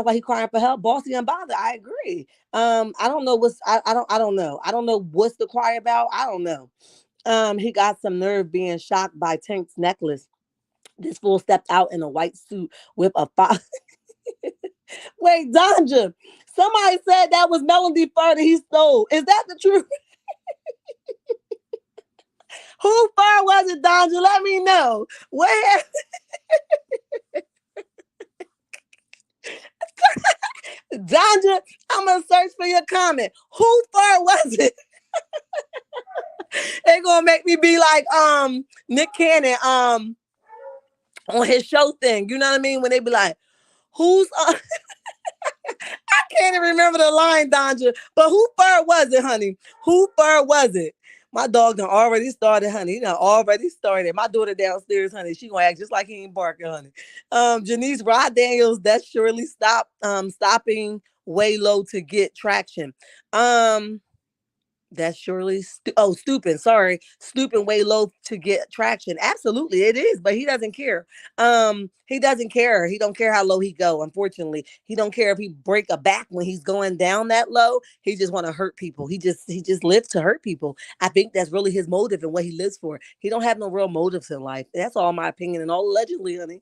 like he's crying for help. Bossy and bothered. I agree. I don't know I don't know. I don't know what's the cry about. I don't know. He got some nerve being shocked by Tank's necklace. This fool stepped out in a white suit with a Wait, Danja. Somebody said that was Melody Fur that he stole. Is that the truth? Who fur was it, Danja? Let me know. Where? Danja, I'm gonna search for your comment. Who fur was it? They gonna make me be like Nick Cannon on his show thing. You know what I mean? When they be like, who's I can't even remember the line, Danja. But who fur was it, honey? Who fur was it? My dog done already started, honey. He done already started. My daughter downstairs, honey, she gonna act just like he ain't barking, honey. Janice Rod Daniels, that's surely stopping way low to get traction. That's surely stooping. Sorry, stooping way low to get traction. Absolutely, it is, but he doesn't care. He doesn't care. He don't care how low he go. Unfortunately, he don't care if he break a back when he's going down that low. He just want to hurt people. He just lives to hurt people. I think that's really his motive and what he lives for. He don't have no real motives in life. That's all my opinion, and all allegedly, honey.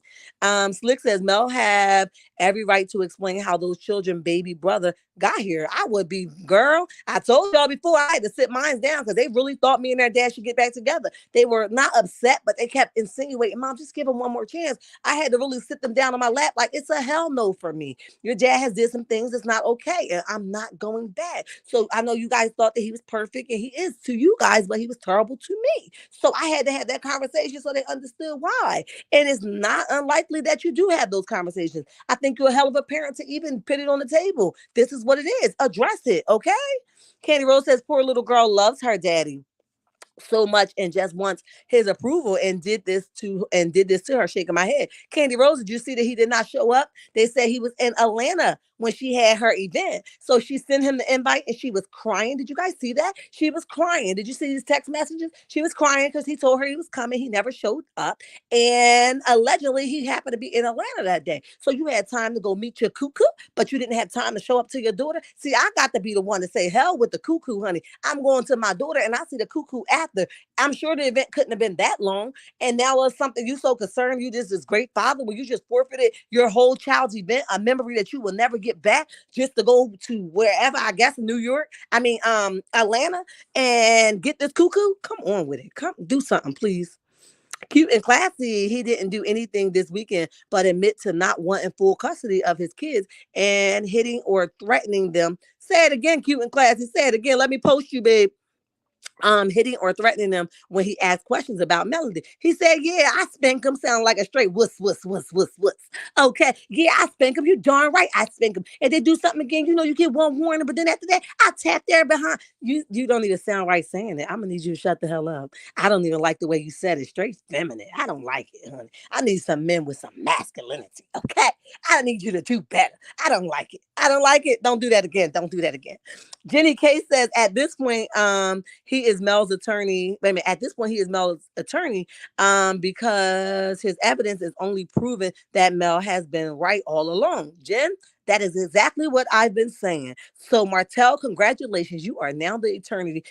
Slick says Mel have every right to explain how those children baby brother got here. I would be, girl. I told y'all before, I had to sit mine down because they really thought me and their dad should get back together. They were not upset, but they kept insinuating, Mom, just give him one more chance. I had to really sit them down on my lap. Like, it's a hell no for me. Your dad has did some things that's not okay, and I'm not going back. So I know you guys thought that he was perfect, and he is to you guys, but he was terrible to me. So I had to have that conversation so they understood why. And it's not unlikely that you do have those conversations. I think you're a hell of a parent to even put it on the table. This is what it is. Address it, okay? Candy Rose says, poor little girl loves her daddy so much and just wants his approval, and did this to her, shaking my head. Candy Rose, did you see that he did not show up? They said he was in Atlanta when she had her event. So she sent him the invite and she was crying. Did you guys see that? She was crying. Did you see these text messages? She was crying because he told her he was coming. He never showed up. And allegedly he happened to be in Atlanta that day. So you had time to go meet your cuckoo, but you didn't have time to show up to your daughter. See, I got to be the one to say, hell with the cuckoo, honey. I'm going to my daughter and I see the cuckoo after. I'm sure the event couldn't have been that long. And now it's something you so concerned, you just this great father, when you just forfeited your whole child's event, a memory that you will never get back, just to go to wherever, I guess New York, Atlanta, and get this cuckoo. Come on with it. Come do something, please. Cute and classy, he didn't do anything this weekend but admit to not wanting full custody of his kids and hitting or threatening them. Say it again, cute and classy. Say it again. Let me post you, babe. hitting or threatening them when he asked questions about Melody. He said, "Yeah, I spank him." Sound like a straight wuss, wuss, wuss, wuss, wuss. Okay, yeah, I spank him. You darn right, I spank him. If they do something again, you get one warning, but then after that, I tap there behind. You don't even sound right saying it. I'm gonna need you to shut the hell up. I don't even like the way you said it. Straight feminine. I don't like it, honey. I need some men with some masculinity. Okay, I need you to do better. I don't like it. I don't like it. Don't do that again. Don't do that again. Jenny K says at this point, he is Mel's attorney. Wait a minute. At this point, he is Mel's attorney because his evidence is only proven that Mel has been right all along. Jen, that is exactly what I've been saying. So, Martell, congratulations. You are now the attorney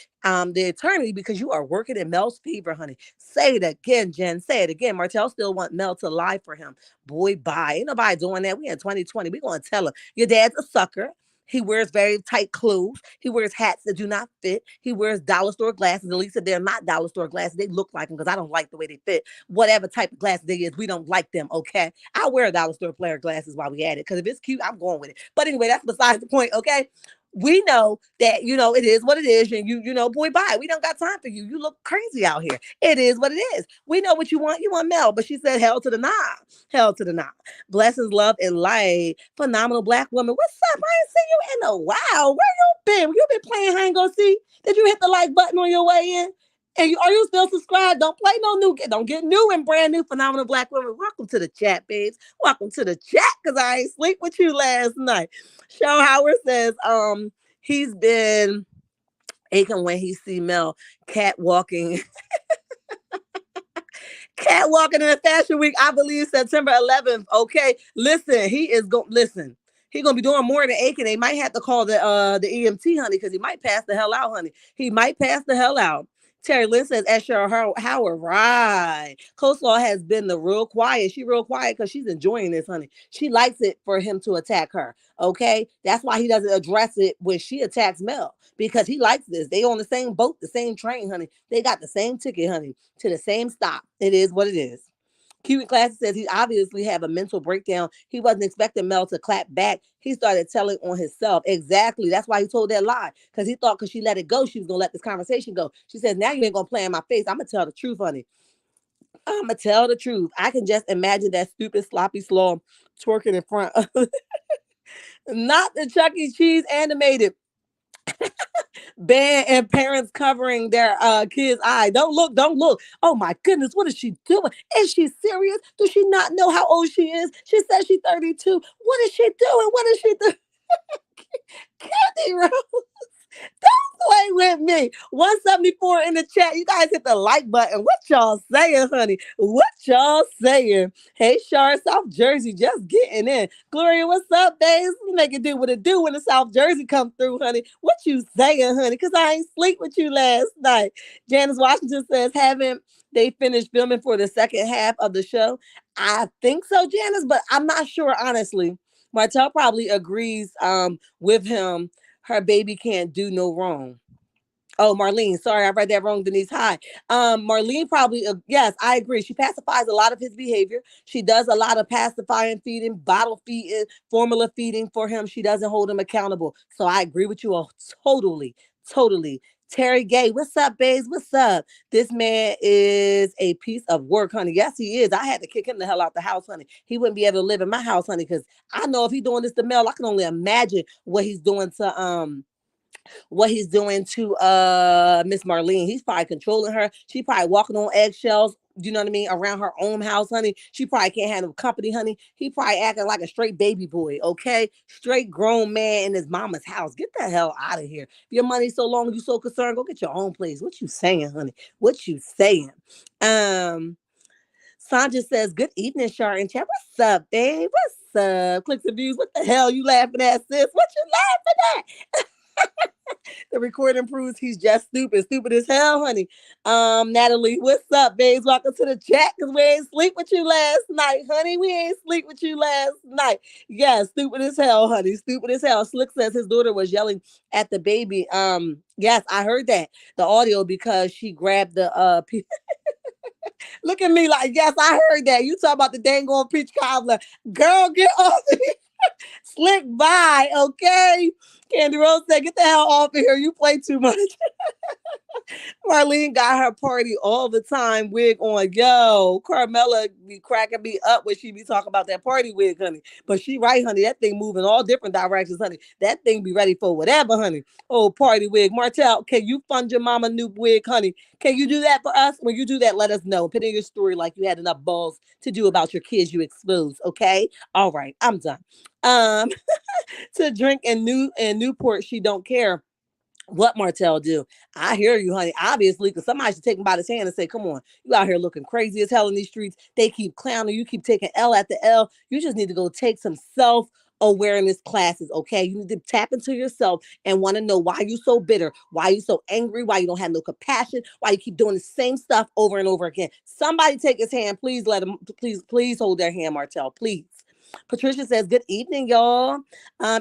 because you are working in Mel's favor, honey. Say it again, Jen. Say it again. Martell still want Mel to lie for him. Boy, bye. Ain't nobody doing that. We in 2020. We gonna tell him your dad's a sucker. He wears very tight clothes. He wears hats that do not fit. He wears dollar store glasses. At least if they're not dollar store glasses, they look like them because I don't like the way they fit. Whatever type of glasses they is, we don't like them, okay? I wear dollar store player glasses while we at it because if it's cute, I'm going with it. But anyway, that's besides the point, okay? We know that, it is what it is. And boy, bye. We don't got time for you. You look crazy out here. It is what it is. We know what you want. You want Mel. But she said, hell to the nah. Hell to the nah. Blessings, love, and light. Phenomenal black woman. What's up? I ain't seen you in a while. Where you been? You been playing hide and go seek? Did you hit the like button on your way in? And are you still subscribed? Don't play no new. Don't get new and brand new phenomenal black women. Welcome to the chat, babes. Welcome to the chat because I ain't sleep with you last night. Sean Howard says, he's been aching when he see Mel catwalking in a fashion week, I believe September 11th. Okay, listen, He's gonna be doing more than aching. They might have to call the EMT, honey, because he might pass the hell out, honey. He might pass the hell out. Terry Lynn says, Asher Howard, right. Coleslaw has been the real quiet. She real quiet because she's enjoying this, honey. She likes it for him to attack her. Okay. That's why he doesn't address it when she attacks Mel. Because he likes this. They on the same boat, the same train, honey. They got the same ticket, honey, to the same stop. It is what it is. Cuban Classic says he obviously had a mental breakdown. He wasn't expecting Mel to clap back. He started telling on himself. Exactly. That's why he told that lie. Because he thought because she let it go, she was going to let this conversation go. She says, now you ain't going to play in my face. I'm going to tell the truth, honey. I'm going to tell the truth. I can just imagine that stupid sloppy slaw twerking in front of not the Chuck E. Cheese animated band and parents covering their kids' eye. Don't look, don't look. Oh my goodness, what is she doing? Is she serious? Does she not know how old she is? She says she's 32. What is she doing? What is she doing? Candy Rose. Don't play with me. 174 in the chat. You guys hit the like button. What y'all saying, honey? What y'all saying? Hey, Shar, South Jersey, just getting in. Gloria, what's up, babes? We make it do what it do when the South Jersey come through, honey. What you saying, honey? Because I ain't sleep with you last night. Janice Washington says, haven't they finished filming for the second half of the show? I think so, Janice, but I'm not sure, honestly. Martell probably agrees with him. Her baby can't do no wrong. Oh, Marlene. Sorry, I read that wrong, Denise. Hi. Marlene probably, yes, I agree. She pacifies a lot of his behavior. She does a lot of pacifying, feeding, bottle feeding, formula feeding for him. She doesn't hold him accountable. So I agree with you all totally, totally. Terry Gay, what's up, babes? What's up? This man is a piece of work, honey. Yes, he is. I had to kick him the hell out the house, honey. He wouldn't be able to live in my house, honey, because I know if he's doing this to Mel, I can only imagine what he's doing to Miss Marlene. He's probably controlling her. She probably walking on eggshells, you know what I mean, around her own house, honey. She probably can't handle company, honey. He probably acting like a straight baby boy, okay? Straight grown man in his mama's house. Get the hell out of here. If your money's so long, you so concerned, go get your own place. What you saying, honey? What you saying? Sandra says, good evening, Char and chat. What's up, babe? What's up? Clicks and views. What the hell you laughing at, sis? What you laughing at? The recording proves he's just stupid as hell, honey. Natalie, what's up, babes? Welcome to the chat because we ain't sleep with you last night, honey. We ain't sleep with you last night. Yeah, stupid as hell, honey. Stupid as hell. Slick says his daughter was yelling at the baby. Yes, I heard that the audio because she grabbed the Look at me like, yes, I heard that. You talk about the dang on peach cobbler. Girl, get off of here. Slick by, okay? Candy Rose said, get the hell off of here. You play too much. Marlene got her party all the time wig on. Yo, Carmela be cracking me up when she be talking about that party wig, honey. But she right, honey. That thing moving all different directions, honey. That thing be ready for whatever, honey. Oh, party wig. Martell, can you fund your mama new wig, honey? Can you do that for us? When you do that, let us know. Put in your story like you had enough balls to do about your kids you exposed. Okay. All right. I'm done. Um, to drink in Newport, she don't care what Martell do. I hear you, honey. Obviously, because somebody should take him by his hand and say, come on, you out here looking crazy as hell in these streets. They keep clowning. You keep taking L at the L. You just need to go take some self-awareness classes, okay? You need to tap into yourself and want to know why you so bitter, why you so angry, why you don't have no compassion, why you keep doing the same stuff over and over again. Somebody take his hand. Please let him, please hold their hand, Martell, please. Patricia says, good evening, y'all.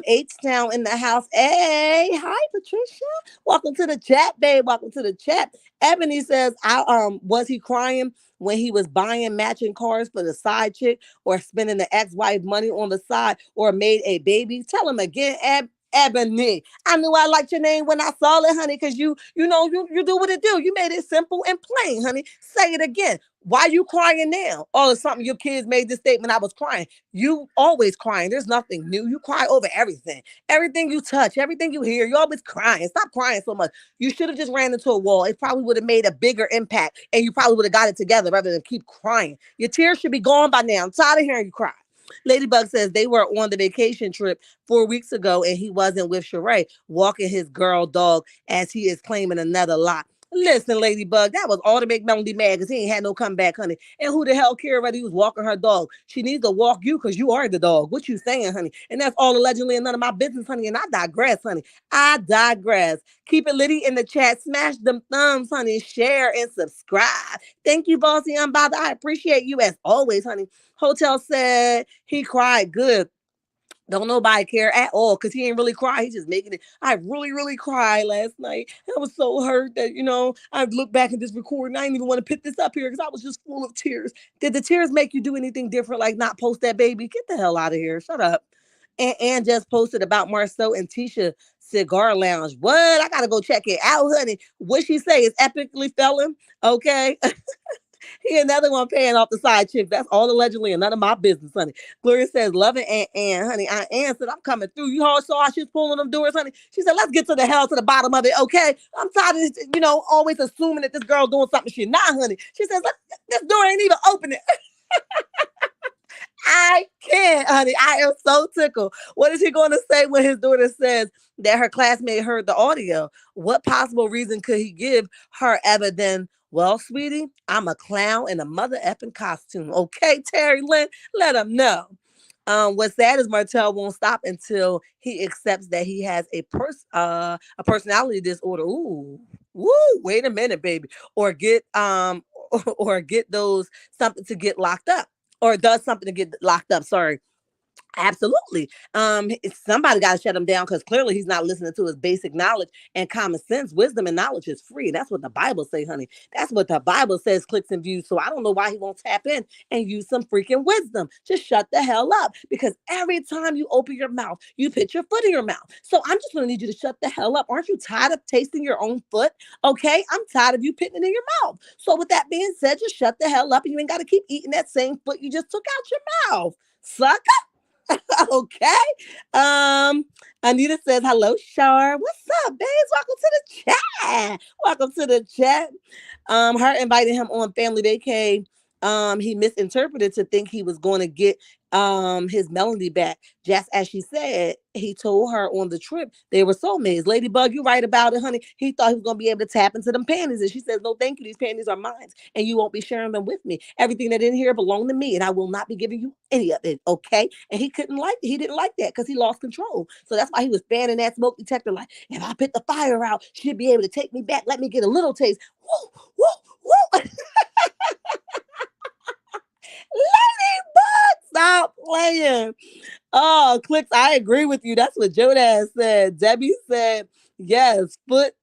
H Town in the house. Hey, hi, Patricia. Welcome to the chat, babe. Welcome to the chat. Ebony says, I was he crying when he was buying matching cars for the side chick or spending the ex-wife money on the side or made a baby? Tell him again, Ebony. I knew I liked your name when I saw it, honey, because you do what it do. You made it simple and plain, honey. Say it again. Why you crying now? Oh, it's something your kids made this statement. I was crying. You always crying. There's nothing new. You cry over everything. Everything you touch, everything you hear, you're always crying. Stop crying so much. You should have just ran into a wall. It probably would have made a bigger impact and you probably would have got it together rather than keep crying. Your tears should be gone by now. I'm tired of hearing you cry. Ladybug says they were on the vacation trip 4 weeks ago and he wasn't with Sheree, walking his girl dog as he is claiming another lot. Listen, Ladybug, that was all to make Melody mad because he ain't had no comeback, honey. And who the hell care whether he was walking her dog? She needs to walk you because you are the dog. What you saying, honey? And that's all allegedly and none of my business, honey. And I digress, honey. I digress. Keep it litty in the chat. Smash them thumbs, honey. Share and subscribe. Thank you, Bossy Unbothered. I appreciate you as always, honey. Hotel said he cried good. Don't nobody care at all because he ain't really cry. He's just making it. I really, really cried last night. I was so hurt that, I look back at this recording. I didn't even want to put this up here because I was just full of tears. Did the tears make you do anything different, like not post that baby? Get the hell out of here. Shut up. And just posted about Marceau and Tisha Cigar Lounge. What? I got to go check it out, honey. What she say is epically felon. Okay. He another one paying off the side chick. That's all allegedly and none of my business, honey. Gloria says, love it, and honey. Aunt Ann said, I'm coming through. You all saw how she's pulling them doors, honey. She said, let's get to the hell to the bottom of it, okay? I'm tired of this, always assuming that this girl doing something she's not, honey. She says, this door ain't even opening. I can't, honey. I am so tickled. What is he going to say when his daughter says that her classmate heard the audio? What possible reason could he give her other than, well, sweetie, I'm a clown in a mother effing costume. Okay, Terry Lynn, let him know. What's sad is Martell won't stop until he accepts that he has a personality disorder. Ooh, woo, wait a minute, baby. Or get or get those something to get locked up or does something to get locked up. Sorry. Absolutely. Somebody got to shut him down because clearly he's not listening to his basic knowledge and common sense. Wisdom and knowledge is free. That's what the Bible say, honey. That's what the Bible says, clicks and views. So I don't know why he won't tap in and use some freaking wisdom. Just shut the hell up because every time you open your mouth, you put your foot in your mouth. So I'm just going to need you to shut the hell up. Aren't you tired of tasting your own foot? Okay, I'm tired of you putting it in your mouth. So with that being said, just shut the hell up and you ain't got to keep eating that same foot you just took out your mouth. Sucker. Okay. Anita says, hello, Shar. What's up, babes? Welcome to the chat. Welcome to the chat. Her inviting him on family vacay. He misinterpreted to think he was going to get his Melody back. Just as she said, he told her on the trip they were soulmates. Ladybug, you right about it, honey. He thought he was gonna be able to tap into them panties, and she says, "No, thank you. These panties are mine, and you won't be sharing them with me. Everything that in here belong to me, and I will not be giving you any of it." Okay, and he couldn't like it. He didn't like that because he lost control. So that's why he was fanning that smoke detector, like, if I put the fire out, she'd be able to take me back. Let me get a little taste. Woo, woo, woo. Ladybug, stop playing. Oh, clicks. I agree with you. That's what Jodas said. Debbie said, yes, foot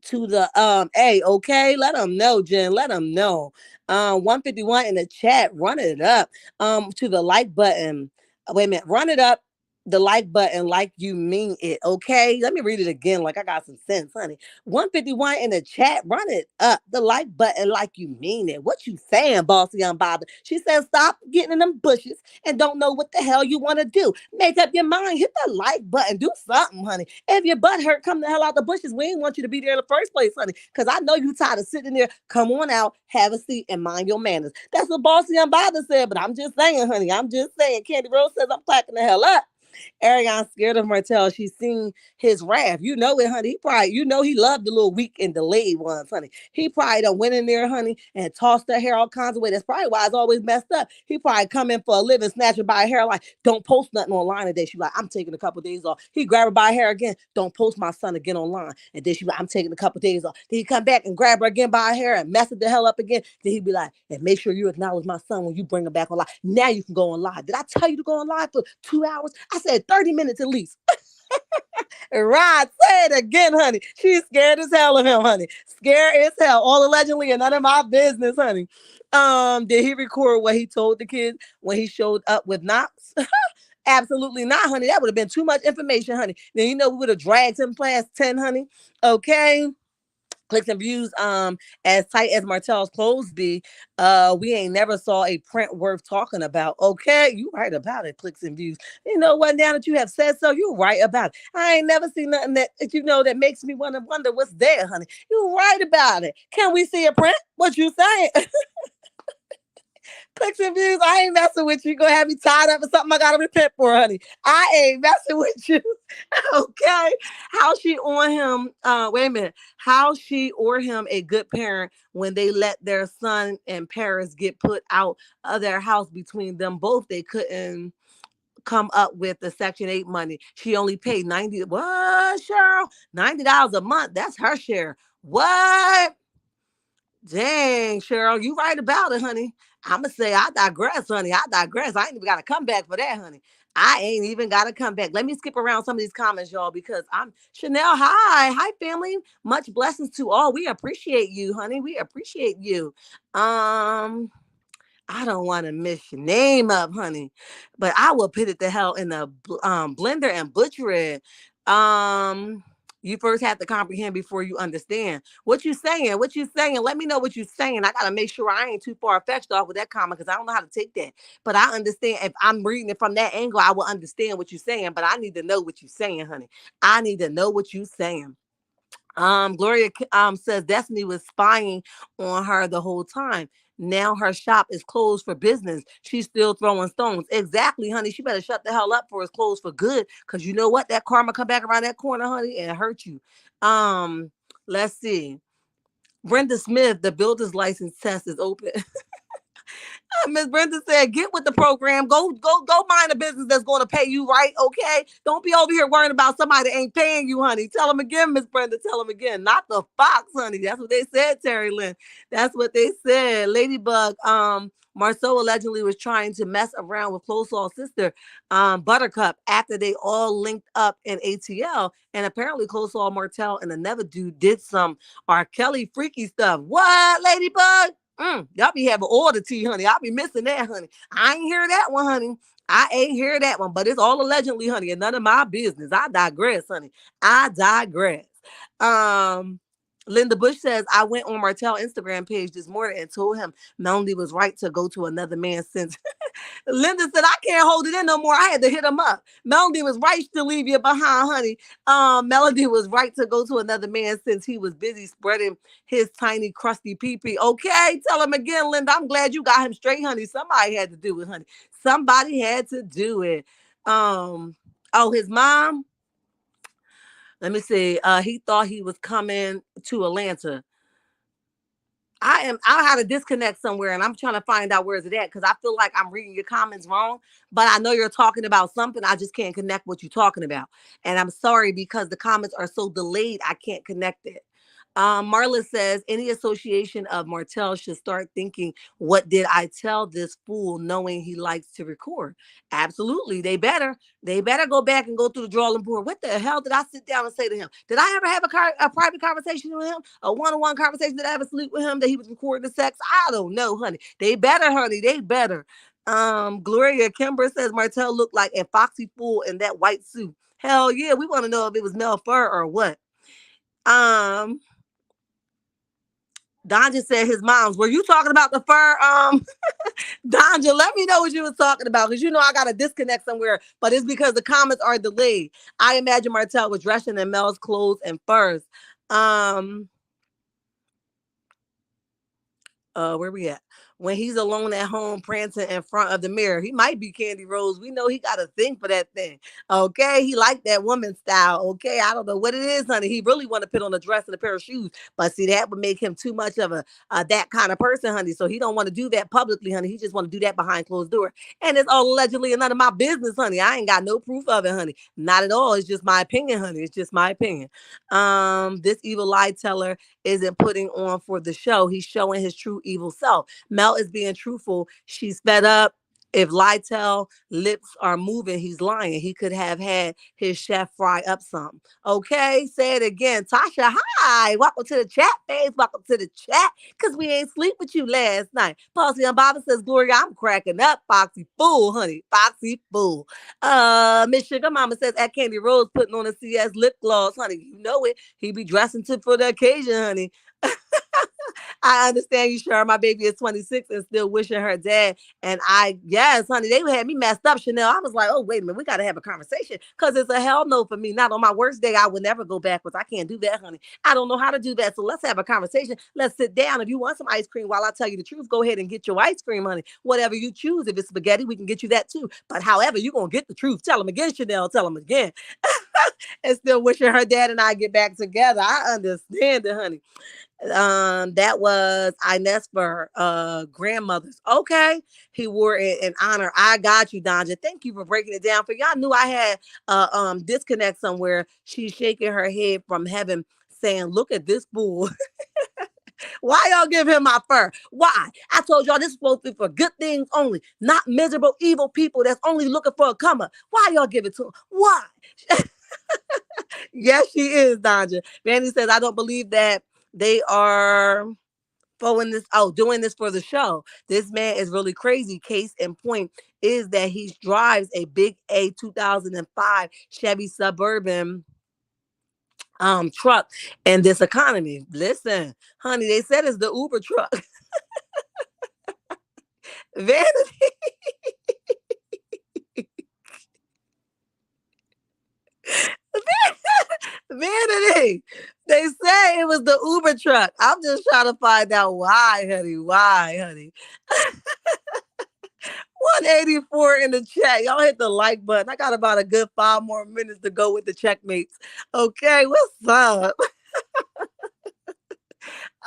to the A. Okay, let them know, Jen. Let them know. 151 in the chat. Run it up. To the like button. Wait a minute. Run it up the like button like you mean it, okay? Let me read it again like I got some sense, honey. 151 in the chat, run it up. The like button like you mean it. What you saying, bossy unbothered? She says stop getting in them bushes and don't know what the hell you want to do. Make up your mind. Hit the like button. Do something, honey. If your butt hurt, come the hell out the bushes. We ain't want you to be there in the first place, honey. Because I know you tired of sitting there. Come on out, have a seat, and mind your manners. That's what bossy unbothered said, but I'm just saying, honey. I'm just saying. Candy Rose says I'm clacking the hell up. Ariana scared of Martell. She's seen his wrath. You know it, honey. He probably, you know, he loved the little weak and delayed ones, honey. He probably done went in there, honey, and tossed her hair all kinds of ways. That's probably why it's always messed up. He probably come in for a living, snatch her by her hair, like, don't post nothing online today. She like, I'm taking a couple of days off. He grab her by her hair again, don't post my son again online. And then she like, I'm taking a couple of days off. Then he come back and grab her again by her hair and mess it the hell up again. Then he be like, and make sure you acknowledge my son when you bring him back on live. Now you can go on live. Did I tell you to go on live for 2 hours? I said 30 minutes at least. Right, say it again, honey. She's scared as hell of him, honey. Scared as hell. All allegedly and none of my business, honey. Did he record what he told the kids when he showed up with Knox? Absolutely not, honey. That would have been too much information, honey. Then you know we would have dragged him past 10, honey. Okay. Clicks and views as tight as Martell's clothes be, we ain't never saw a print worth talking about. Okay, you right about it. Clicks and views, you know what, now that you have said so, you right about it. I ain't never seen nothing that you know that makes me want to wonder what's there, honey. You right about it. Can we see a print? What you saying? Clicks and views, I ain't messing with you. Gonna have me tied up or something I gotta repent for, honey. I ain't messing with you. Okay. How she on him, wait a minute. How she or him a good parent when they let their son and parents get put out of their house between them both. They couldn't come up with the Section 8 money. She only paid 90. What, Cheryl? $90 a month. That's her share. What? Dang, Cheryl, you right about it, honey. I'ma say I digress, honey. I digress. I ain't even gotta come back for that, honey. I ain't even gotta come back. Let me skip around some of these comments, y'all, because I'm Chanel. Hi, hi, family. Much blessings to all. We appreciate you, honey. We appreciate you. I don't want to mess your name up, honey, but I will put it the hell in the blender and butcher it. Um, you first have to comprehend before you understand. What you saying? What you saying? Let me know what you saying. I gotta make sure I ain't too far fetched off with that comment because I don't know how to take that. But I understand if I'm reading it from that angle, I will understand what you're saying. But I need to know what you're saying, honey. I need to know what you're saying. Gloria says Destiny was spying on her the whole time. Now her shop is closed for business. She's still throwing stones. Exactly, honey. She better shut the hell up for it's closed for good. Cause you know what? That karma come back around that corner, honey, and hurt you. Um, let's see. Brenda Smith, the builder's license test is open. Miss Brenda said, "Get with the program. Go mind a business that's going to pay you right. Okay, don't be over here worrying about somebody that ain't paying you, honey. Tell them again, Miss Brenda. Tell them again. Not the fox, honey. That's what they said, Terry Lynn. That's what they said. Ladybug. Marceau allegedly was trying to mess around with Close All's sister, Buttercup, after they all linked up in ATL, and apparently Close All, Martell, and another dude did some R. Kelly freaky stuff. What, Ladybug? Y'all be having all the tea, honey. I'll be missing that, honey. I ain't hear that one, honey. I ain't hear that one, but it's all allegedly, honey, and none of my business. I digress, honey. I digress. Um, Linda Bush says, I went on Martell Instagram page this morning and told him Melanie was right to go to another man since Linda said, I can't hold it in no more. I had to hit him up. Melody was right to leave you behind, honey. Melody was right to go to another man since he was busy spreading his tiny, crusty pee-pee. Okay, tell him again, Linda. I'm glad you got him straight, honey. Somebody had to do it, honey. Somebody had to do it. His mom, let me see. He thought he was coming to Atlanta. I had to disconnect somewhere and I'm trying to find out where is it at because I feel like I'm reading your comments wrong, but I know you're talking about something. I just can't connect what you're talking about. And I'm sorry because the comments are so delayed, I can't connect it. Marla says any association of Martell should start thinking, what did I tell this fool knowing he likes to record? Absolutely. They better go back and go through the drawing board. What the hell did I sit down and say to him? Did I ever have a private conversation with him? A one-on-one conversation? Did I ever sleep with him that he was recording the sex? I don't know, honey. They better, honey. They better. Gloria Kimber says Martell looked like a foxy fool in that white suit. Hell yeah, we want to know if it was Mel Fur or what. Um, Don just said his mom's. Were you talking about the fur? Donja, let me know what you was talking about because you know I got to disconnect somewhere, but it's because the comments are delayed. I imagine Martell was dressing in Mel's clothes and furs. Um, where we at? When he's alone at home prancing in front of the mirror, he might be Candy Rose. We know he got a thing for that thing. Okay, he like that woman style. Okay, I don't know what it is, honey. He really want to put on a dress and a pair of shoes, but see that would make him too much of a that kind of person, honey. So he don't want to do that publicly, honey. He just want to do that behind closed door, and it's all allegedly none of my business, honey. I ain't got no proof of it, honey. Not at all. It's just my opinion, honey. It's just my opinion. This evil lie teller isn't putting on for the show. He's showing his true evil self. Mel is being truthful. She's fed up. If Lytel lips are moving, he's lying. He could have had his chef fry up something. Okay, say it again. Tasha, hi. Welcome to the chat, babes. Welcome to the chat. Because we ain't sleep with you last night. Policy on Baba says, Gloria, I'm cracking up. Foxy fool, honey. Foxy fool. Miss Sugar Mama says, at Candy Rose putting on a CS lip gloss, honey. You know it. He be dressing to for the occasion, honey. I understand you, sure. My baby is 26 and still wishing her dad. And yes, honey, they had me messed up, Chanel. I was like, oh, wait a minute. We got to have a conversation because it's a hell no for me. Not on my worst day. I would never go backwards. I can't do that, honey. I don't know how to do that. So let's have a conversation. Let's sit down. If you want some ice cream while I tell you the truth, go ahead and get your ice cream, honey. Whatever you choose. If it's spaghetti, we can get you that too. But however, you're going to get the truth. Tell them again, Chanel. Tell them again. And still wishing her dad and I get back together. I understand it, honey. That was Inez for grandmothers. Okay, he wore it in honor. I got you, Donja. Thank you for breaking it down. For y'all knew I had disconnect somewhere. She's shaking her head from heaven, saying, "Look at this fool." Why y'all give him my fur? Why? I told y'all this is supposed to be for good things only, not miserable, evil people that's only looking for a come up. Why y'all give it to him? Why? Yes, she is, Donja. Vanny says, I don't believe that they are doing this for the show. This man is really crazy. Case in point is that he drives a big A 2005 Chevy Suburban truck in this economy. Listen, honey, they said it's the Uber truck. Vanity. Vanity. They say it was the Uber truck. I'm just trying to find out why, honey. Why, honey? 184 in the chat. Y'all hit the like button. I got about a good 5 more minutes to go with the checkmates. Okay, what's up?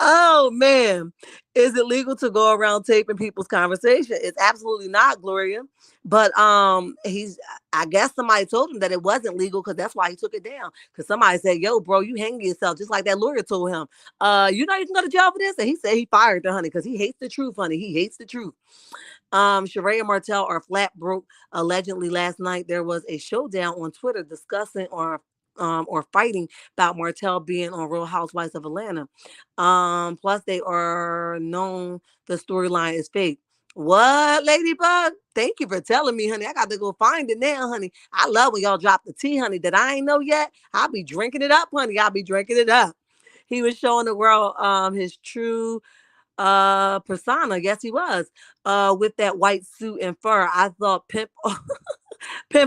Oh man, is it legal to go around taping people's conversation? It's absolutely not, Gloria. But I guess somebody told him that it wasn't legal because that's why he took it down. Because somebody said, "Yo, bro, you hanging yourself," just like that lawyer told him. You know you can go to jail for this, and he said he fired the honey because he hates the truth, honey. He hates the truth. Sheree and Martell are flat broke. Allegedly, last night there was a showdown on Twitter discussing or fighting about Martell being on Real Housewives of Atlanta. Plus they are known the storyline is fake. What, Ladybug? Thank you for telling me, honey. I got to go find it now, honey. I love when y'all drop the tea, honey, that I ain't know yet. I'll be drinking it up, honey. I'll be drinking it up. He was showing the world his true persona. Yes, he was. With that white suit and fur. I thought pimp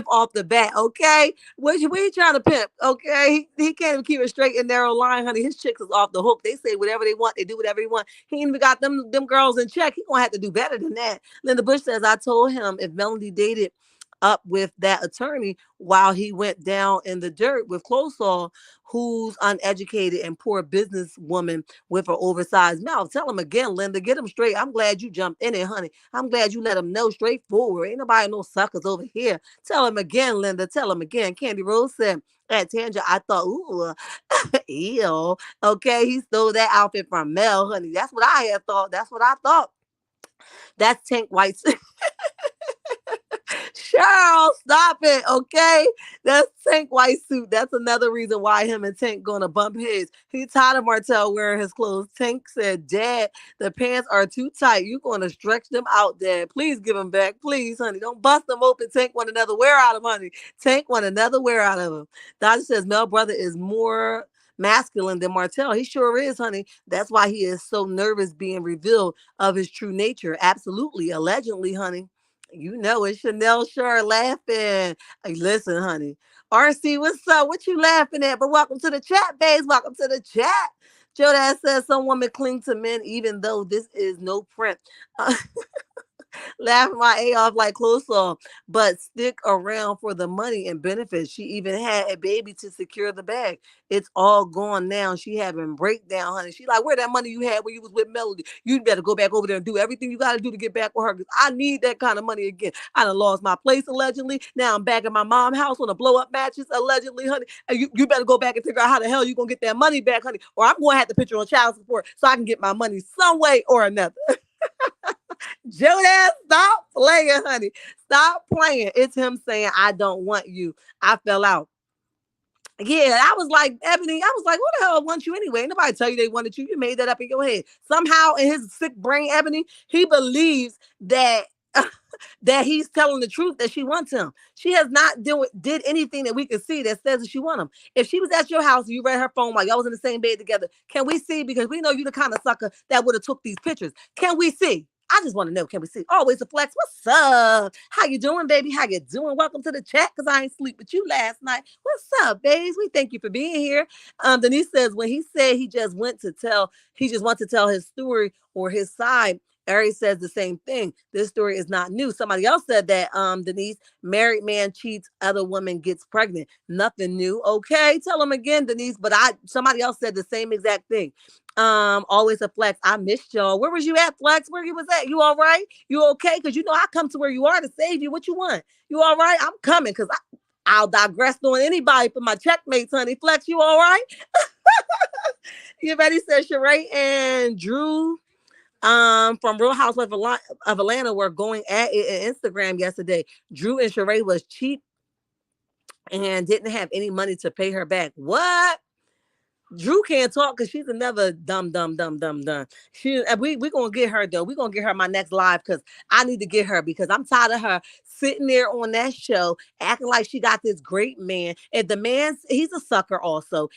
off the bat, okay? What you trying to pimp, okay? He can't even keep a straight and narrow line, honey. His chicks is off the hook. They say whatever they want. They do whatever they want. He ain't even got them girls in check. He gonna have to do better than that. Linda Bush says, I told him if Melody dated up with that attorney while he went down in the dirt with Closall, who's uneducated and poor businesswoman with an oversized mouth. Tell him again, Linda. Get him straight. I'm glad you jumped in it, honey. I'm glad you let him know straightforward. Ain't nobody no suckers over here. Tell him again, Linda. Tell him again. Candy Rose said, at Tanja, I thought, ooh, ew. Okay, he stole that outfit from Mel, honey. That's what I had thought. That's what I thought. That's Tank White's. Cheryl, stop it, okay? That's Tank white suit. That's another reason why him and Tank gonna bump heads. He tired of Martell wearing his clothes. Tank said, Dad, the pants are too tight. You gonna stretch them out, Dad. Please give them back. Please, honey. Don't bust them open. Tank want another wear out of honey. Tank want another wear out of him. Dodger says Mel brother is more masculine than Martell. He sure is, honey. That's why he is so nervous being revealed of his true nature. Absolutely. Allegedly, honey. You know it. Chanel sure laughing. Hey, listen, honey. RC, what's up? What you laughing at? But welcome to the chat, babes. Welcome to the chat. Joe that says some women cling to men even though this is no print. Laughing my A off like close off, but stick around for the money and benefits. She even had a baby to secure the bag. It's all gone now. She having breakdown, honey. She like, where that money you had when you was with Melody? You better go back over there and do everything you got to do to get back with her. Cause I need that kind of money again. I done lost my place allegedly. Now I'm back at my mom's house on a blow up mattress allegedly, honey. And you better go back and figure out how the hell you gonna get that money back, honey. Or I'm gonna have to put you on child support so I can get my money some way or another. Jonas, stop playing, honey. Stop playing. It's him saying, I don't want you. I fell out. Yeah, I was like, Ebony, I was like, who the hell wants you anyway? Ain't nobody tell you they wanted you. You made that up in your head. Somehow in his sick brain, Ebony, he believes that that he's telling the truth that she wants him. She has not did anything that we can see that says that she wants him. If she was at your house and you read her phone while y'all was in the same bed together, can we see? Because we know you the kind of sucker that would have took these pictures. Can we see? I just want to know, can we see? Always a flex. What's up? How you doing, baby? How you doing? Welcome to the chat because I ain't sleep with you last night. What's up, babes? We thank you for being here. Denise says when he said he just wants to tell his story or his side. Ari says the same thing. This story is not new. Somebody else said that, Denise, married man cheats, other woman gets pregnant. Nothing new. Okay, tell him again, Denise. But somebody else said the same exact thing. Always a flex. I missed y'all. Where was you at, Flex? Where you was at? You all right? You okay? Because you know I come to where you are to save you. What you want? You all right? I'm coming because I'll digress on anybody for my checkmates, honey. Flex, you all right? You ready? Says Sheree and Drew from Real Housewives of Atlanta were going at it in Instagram yesterday. Drew and Sheree was cheap and didn't have any money to pay her back. What? Drew can't talk because she's another dumb. We gonna get her though. We gonna get her my next live because I need to get her because I'm tired of her sitting there on that show acting like she got this great man. And the man, he's a sucker also.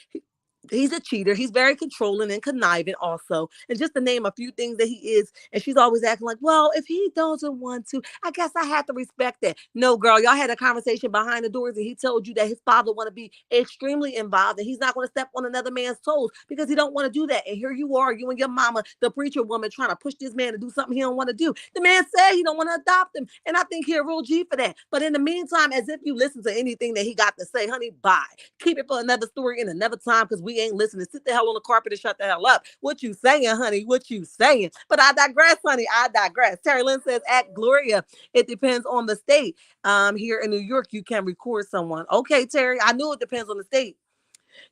He's a cheater. He's very controlling and conniving also. And just to name a few things that he is. And she's always acting like, well, if he doesn't want to, I guess I have to respect that. No, girl, y'all had a conversation behind the doors and he told you that his father want to be extremely involved and he's not going to step on another man's toes because he don't want to do that. And here you are, you and your mama, the preacher woman, trying to push this man to do something he don't want to do. The man said he don't want to adopt him. And I think he'll real G for that. But in the meantime, as if you listen to anything that he got to say, honey, bye. Keep it for another story in another time because we ain't listening. Sit the hell on the carpet and shut the hell up. What you saying, honey? What you saying? But I digress, honey. I digress. Terry Lynn says at Gloria, it depends on the state. Here in New York, you can record someone. Okay, Terry, I knew it depends on the state.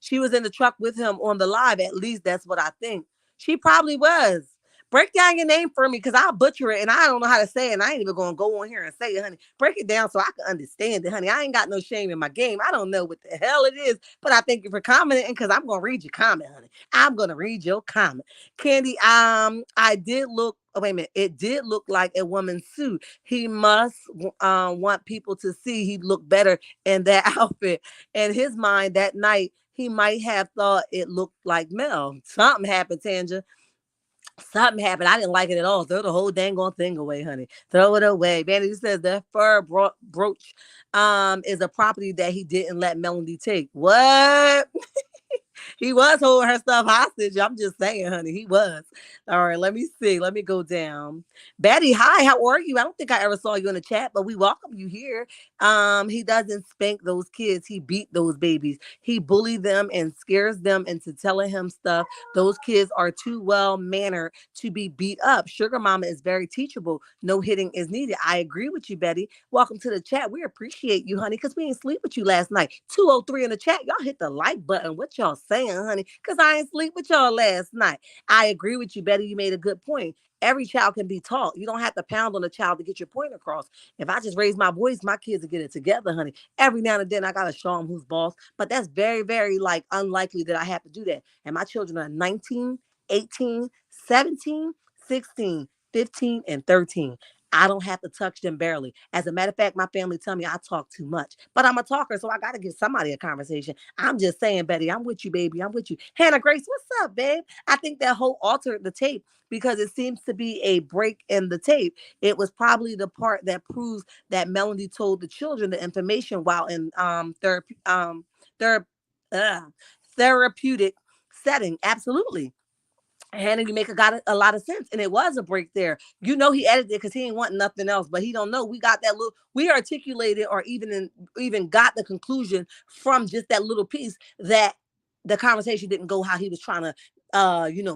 She was in the truck with him on the live. At least that's what I think. She probably was. Break down your name for me because I'll butcher it and I don't know how to say it. And I ain't even going to go on here and say it, honey. Break it down so I can understand it, honey. I ain't got no shame in my game. I don't know what the hell it is, but I thank you for commenting because I'm going to read your comment, honey. I'm going to read your comment. Candy, I did look. Oh, wait a minute. It did look like a woman's suit. He must want people to see he looked better in that outfit. In his mind that night, he might have thought it looked like Mel. Something happened, Tanja. Something happened. I didn't like it at all. Throw the whole dang on thing away, honey. Throw it away. Vanity says the fur brooch is a property that he didn't let Melody take. What? He was holding her stuff hostage. I'm just saying, honey, he was. All right, let me see. Let me go down. Betty, hi, how are you? I don't think I ever saw you in the chat, but we welcome you here. He doesn't spank those kids. He beat those babies. He bullied them and scares them into telling him stuff. Those kids are too well mannered to be beat up. Sugar Mama is very teachable. No hitting is needed. I agree with you, Betty. Welcome to the chat. We appreciate you, honey, because we didn't sleep with you last night. 203 in the chat. Y'all hit the like button. What y'all saying, honey? Because I ain't sleep with y'all last night. I agree with you, Betty. You made a good point. Every child can be taught. You don't have to pound on a child to get your point across. If I just raise my voice, my kids will get it together, honey. Every now and then I gotta show them who's boss, but that's very, very like unlikely that I have to do that. And my children are 19, 18, 17, 16, 15, and 13. I don't have to touch them barely. As a matter of fact, my family tell me I talk too much, but I'm a talker, so I got to give somebody a conversation. I'm just saying, Betty, I'm with you, baby. I'm with you. Hannah Grace, what's up, babe? I think that whole altered the tape because it seems to be a break in the tape. It was probably the part that proves that Melody told the children the information while in ther- uh, therapeutic setting. Absolutely. Hannah, you make a lot of sense, and it was a break there. You know, he edited it because he ain't want nothing else, but he don't know. We got that little. We articulated, or even got the conclusion from just that little piece that the conversation didn't go how he was trying to,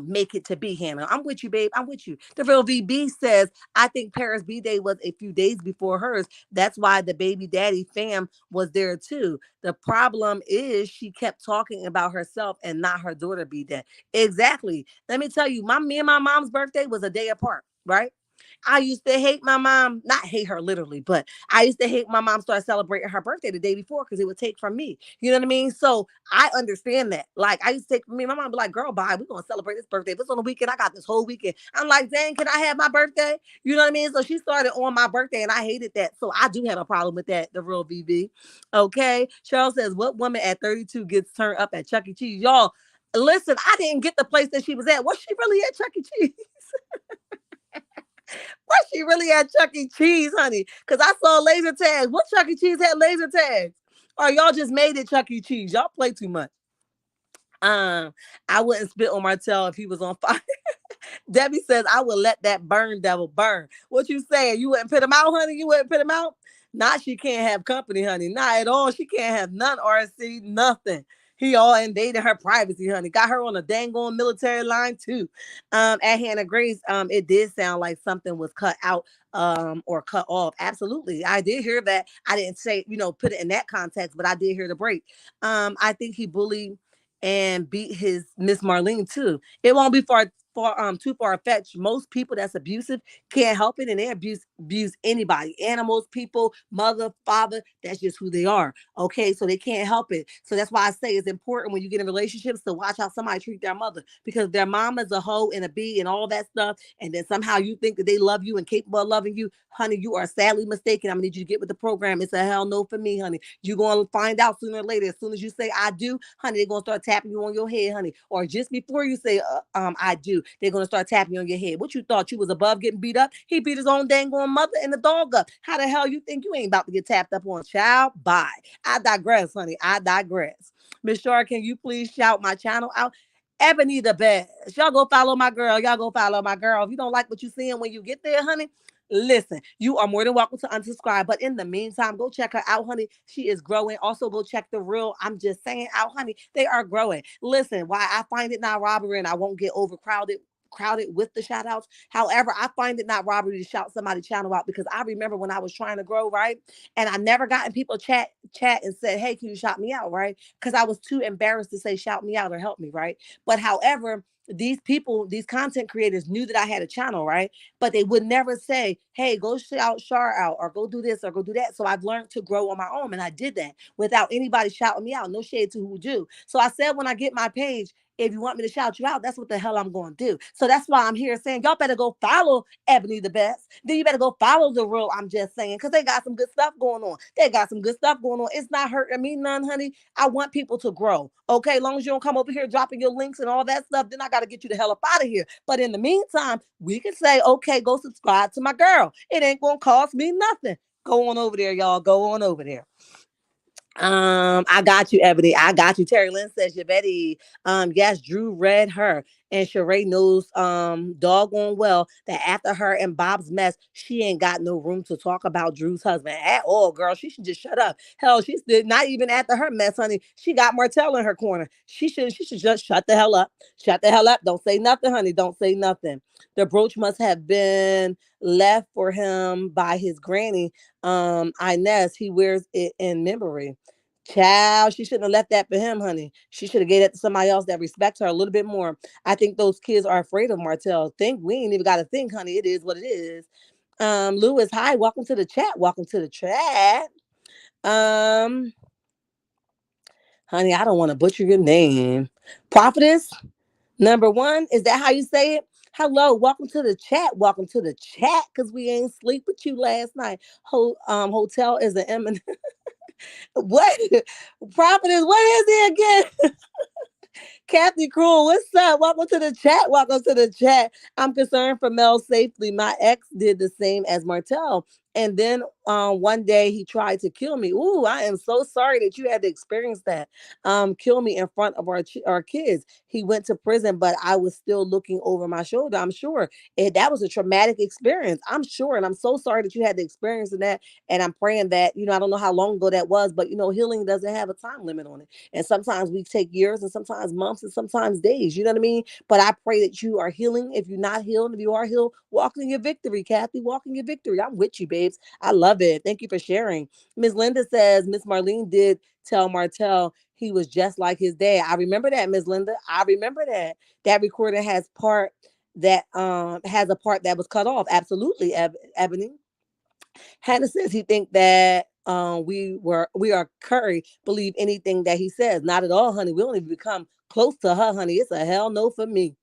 make it to be. Hannah, I'm with you, babe. I'm with you. The real VB says, I think Paris B Day was a few days before hers. That's why the baby daddy fam was there too. The problem is she kept talking about herself and not her daughter B Day. Exactly. Let me tell you, me and my mom's birthday was a day apart, right? I used to hate my mom, not hate her literally, but I used to hate my mom started celebrating her birthday the day before because it would take from me. You know what I mean? So I understand that. Like I used to take from me, my mom would be like, girl, bye, we're gonna celebrate this birthday. If it's on the weekend, I got this whole weekend. I'm like, dang, can I have my birthday? You know what I mean? So she started on my birthday and I hated that. So I do have a problem with that, the real VB. Okay. Cheryl says, what woman at 32 gets turned up at Chuck E. Cheese? Y'all, listen, I didn't get the place that she was at. Was she really at Chuck E. Cheese? Was she really at Chuck E. Cheese, honey? Because I saw laser tags. What Chuck E. Cheese had laser tags? Or y'all just made it Chuck E. Cheese? Y'all play too much. I wouldn't spit on Martell if he was on fire. Debbie says, I would let that burn devil burn. What you saying? You wouldn't put him out, honey? You wouldn't put him out? Not she can't have company, honey. Not at all. She can't have none RSC, nothing. He all invaded her privacy, honey. Got her on a dang on military line too. At Hannah Grace, it did sound like something was cut out or cut off. Absolutely. I did hear that. I didn't say, put it in that context, but I did hear the break. I think he bullied and beat his Miss Marlene too. It won't be too far fetched. Most people that's abusive can't help it, and they abuse anybody, animals, people, mother, father. That's just who they are. Okay, so they can't help it. So that's why I say it's important when you get in relationships to watch how somebody treat their mother, because their mom is a hoe and a bee and all that stuff, and then somehow you think that they love you and capable of loving you, honey. You are sadly mistaken. I'm gonna need you to get with the program. It's a hell no for me, honey. You're gonna find out sooner or later. As soon as you say I do, honey, they're gonna start tapping you on your head, honey. Or just before you say I do, they're gonna start tapping you on your head. What you thought you was above getting beat up? He beat his own dang on mother and the dog up. How the hell you think you ain't about to get tapped up on, child? Bye. I digress, honey. I digress. Miss Shar, can you please shout my channel out? Ebony the best. Y'all go follow my girl. Y'all go follow my girl. If you don't like what you're seeing when you get there, honey, listen, you are more than welcome to unsubscribe. But in the meantime, go check her out, honey. She is growing. Also, go check the real, I'm just saying, out, honey. They are growing. Listen, why I find it not robbery and I won't get crowded with the shout outs. However, I find it not robbery to shout somebody's channel out because I remember when I was trying to grow, right? And I never got in people chat and said, hey, can you shout me out, right? Because I was too embarrassed to say shout me out or help me, right? But however, these people, these content creators knew that I had a channel, right? But they would never say, hey, go shout Shar out or go do this or go do that. So I've learned to grow on my own. And I did that without anybody shouting me out. No shade to who do. So I said, when I get my page, if you want me to shout you out, that's what the hell I'm going to do. So that's why I'm here saying, y'all better go follow Ebony the Best. Then you better go follow The Real, I'm just saying, because they got some good stuff going on. They got some good stuff going on. It's not hurting me none, honey. I want people to grow. Okay, as long as you don't come over here dropping your links and all that stuff, then I got to get you the hell up out of here. But in the meantime, we can say, okay, go subscribe to my girl. It ain't going to cost me nothing. Go on over there, y'all. Go on over there. I got you, Ebony. I got you. Terry Lynn says, Yvette, yes, Drew read her. And Sheree knows doggone well that after her and Bob's mess, she ain't got no room to talk about Drew's husband at all, girl. She should just shut up. Hell, she's not even after her mess, honey. She got Martell in her corner. She should just shut the hell up. Shut the hell up. Don't say nothing, honey. Don't say nothing. The brooch must have been left for him by his granny, Inez. He wears it in memory. Child, she shouldn't have left that for him, honey. She should have gave that to somebody else that respects her a little bit more. I think those kids are afraid of Martell. Think we ain't even got to think, honey. It is what it is. Lewis, hi, welcome to the chat. Welcome to the chat. Um, Honey, I don't want to butcher your name. Prophetess number one, is that how you say it? Hello, welcome to the chat. Welcome to the chat, because we ain't sleep with you last night. Hotel is an eminent. What? Prophetess, what is it again? Kathy Cruel, what's up? Welcome to the chat. Welcome to the chat. I'm concerned for Mel's safety. My ex did the same as Martell. And then one day he tried to kill me. Ooh, I am so sorry that you had to experience that. Kill me in front of our kids. He went to prison, but I was still looking over my shoulder. I'm sure that was a traumatic experience. I'm sure. And I'm so sorry that you had to experience that. And I'm praying that, I don't know how long ago that was, but, healing doesn't have a time limit on it. And sometimes we take years and sometimes months and sometimes days. You know what I mean? But I pray that you are healing. If you're not healed, if you are healed, walk in your victory, Kathy. Walk in your victory. I'm with you, babes. I love it. Thank you for sharing. Miss Linda says Miss Marlene did tell Martell he was just like his dad. I remember that, Miss Linda. I remember that. That recording has a part that was cut off. Absolutely, Ebony. Hannah says he think that we are Curry, believe anything that he says. Not at all, honey. We don't even become close to her, honey. It's a hell no for me.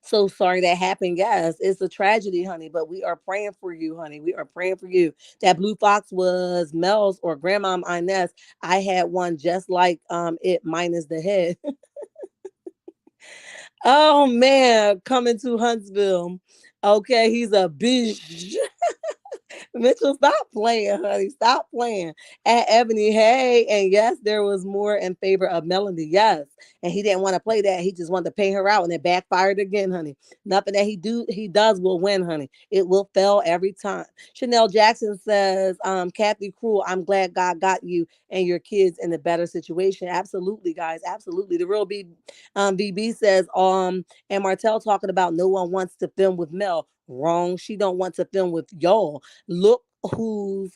So sorry that happened. Yes, it's a tragedy, honey, but we are praying for you, honey. We are praying for you. That blue fox was Mel's or Grandma Inez. I had one just like it minus the head. Oh man, coming to Huntsville. Okay, he's a bitch. Mitchell, stop playing, honey. Stop playing. At Ebony, hey, and yes, there was more in favor of Melanie. Yes, and he didn't want to play that. He just wanted to pay her out, and it backfired again, honey. Nothing that he does will win, honey. It will fail every time. Chanel Jackson says, Kathy Cruel, I'm glad God got you and your kids in a better situation. Absolutely, guys. Absolutely. The real BB says, and Martell talking about no one wants to film with Mel. Wrong. She don't want to film with y'all. Look who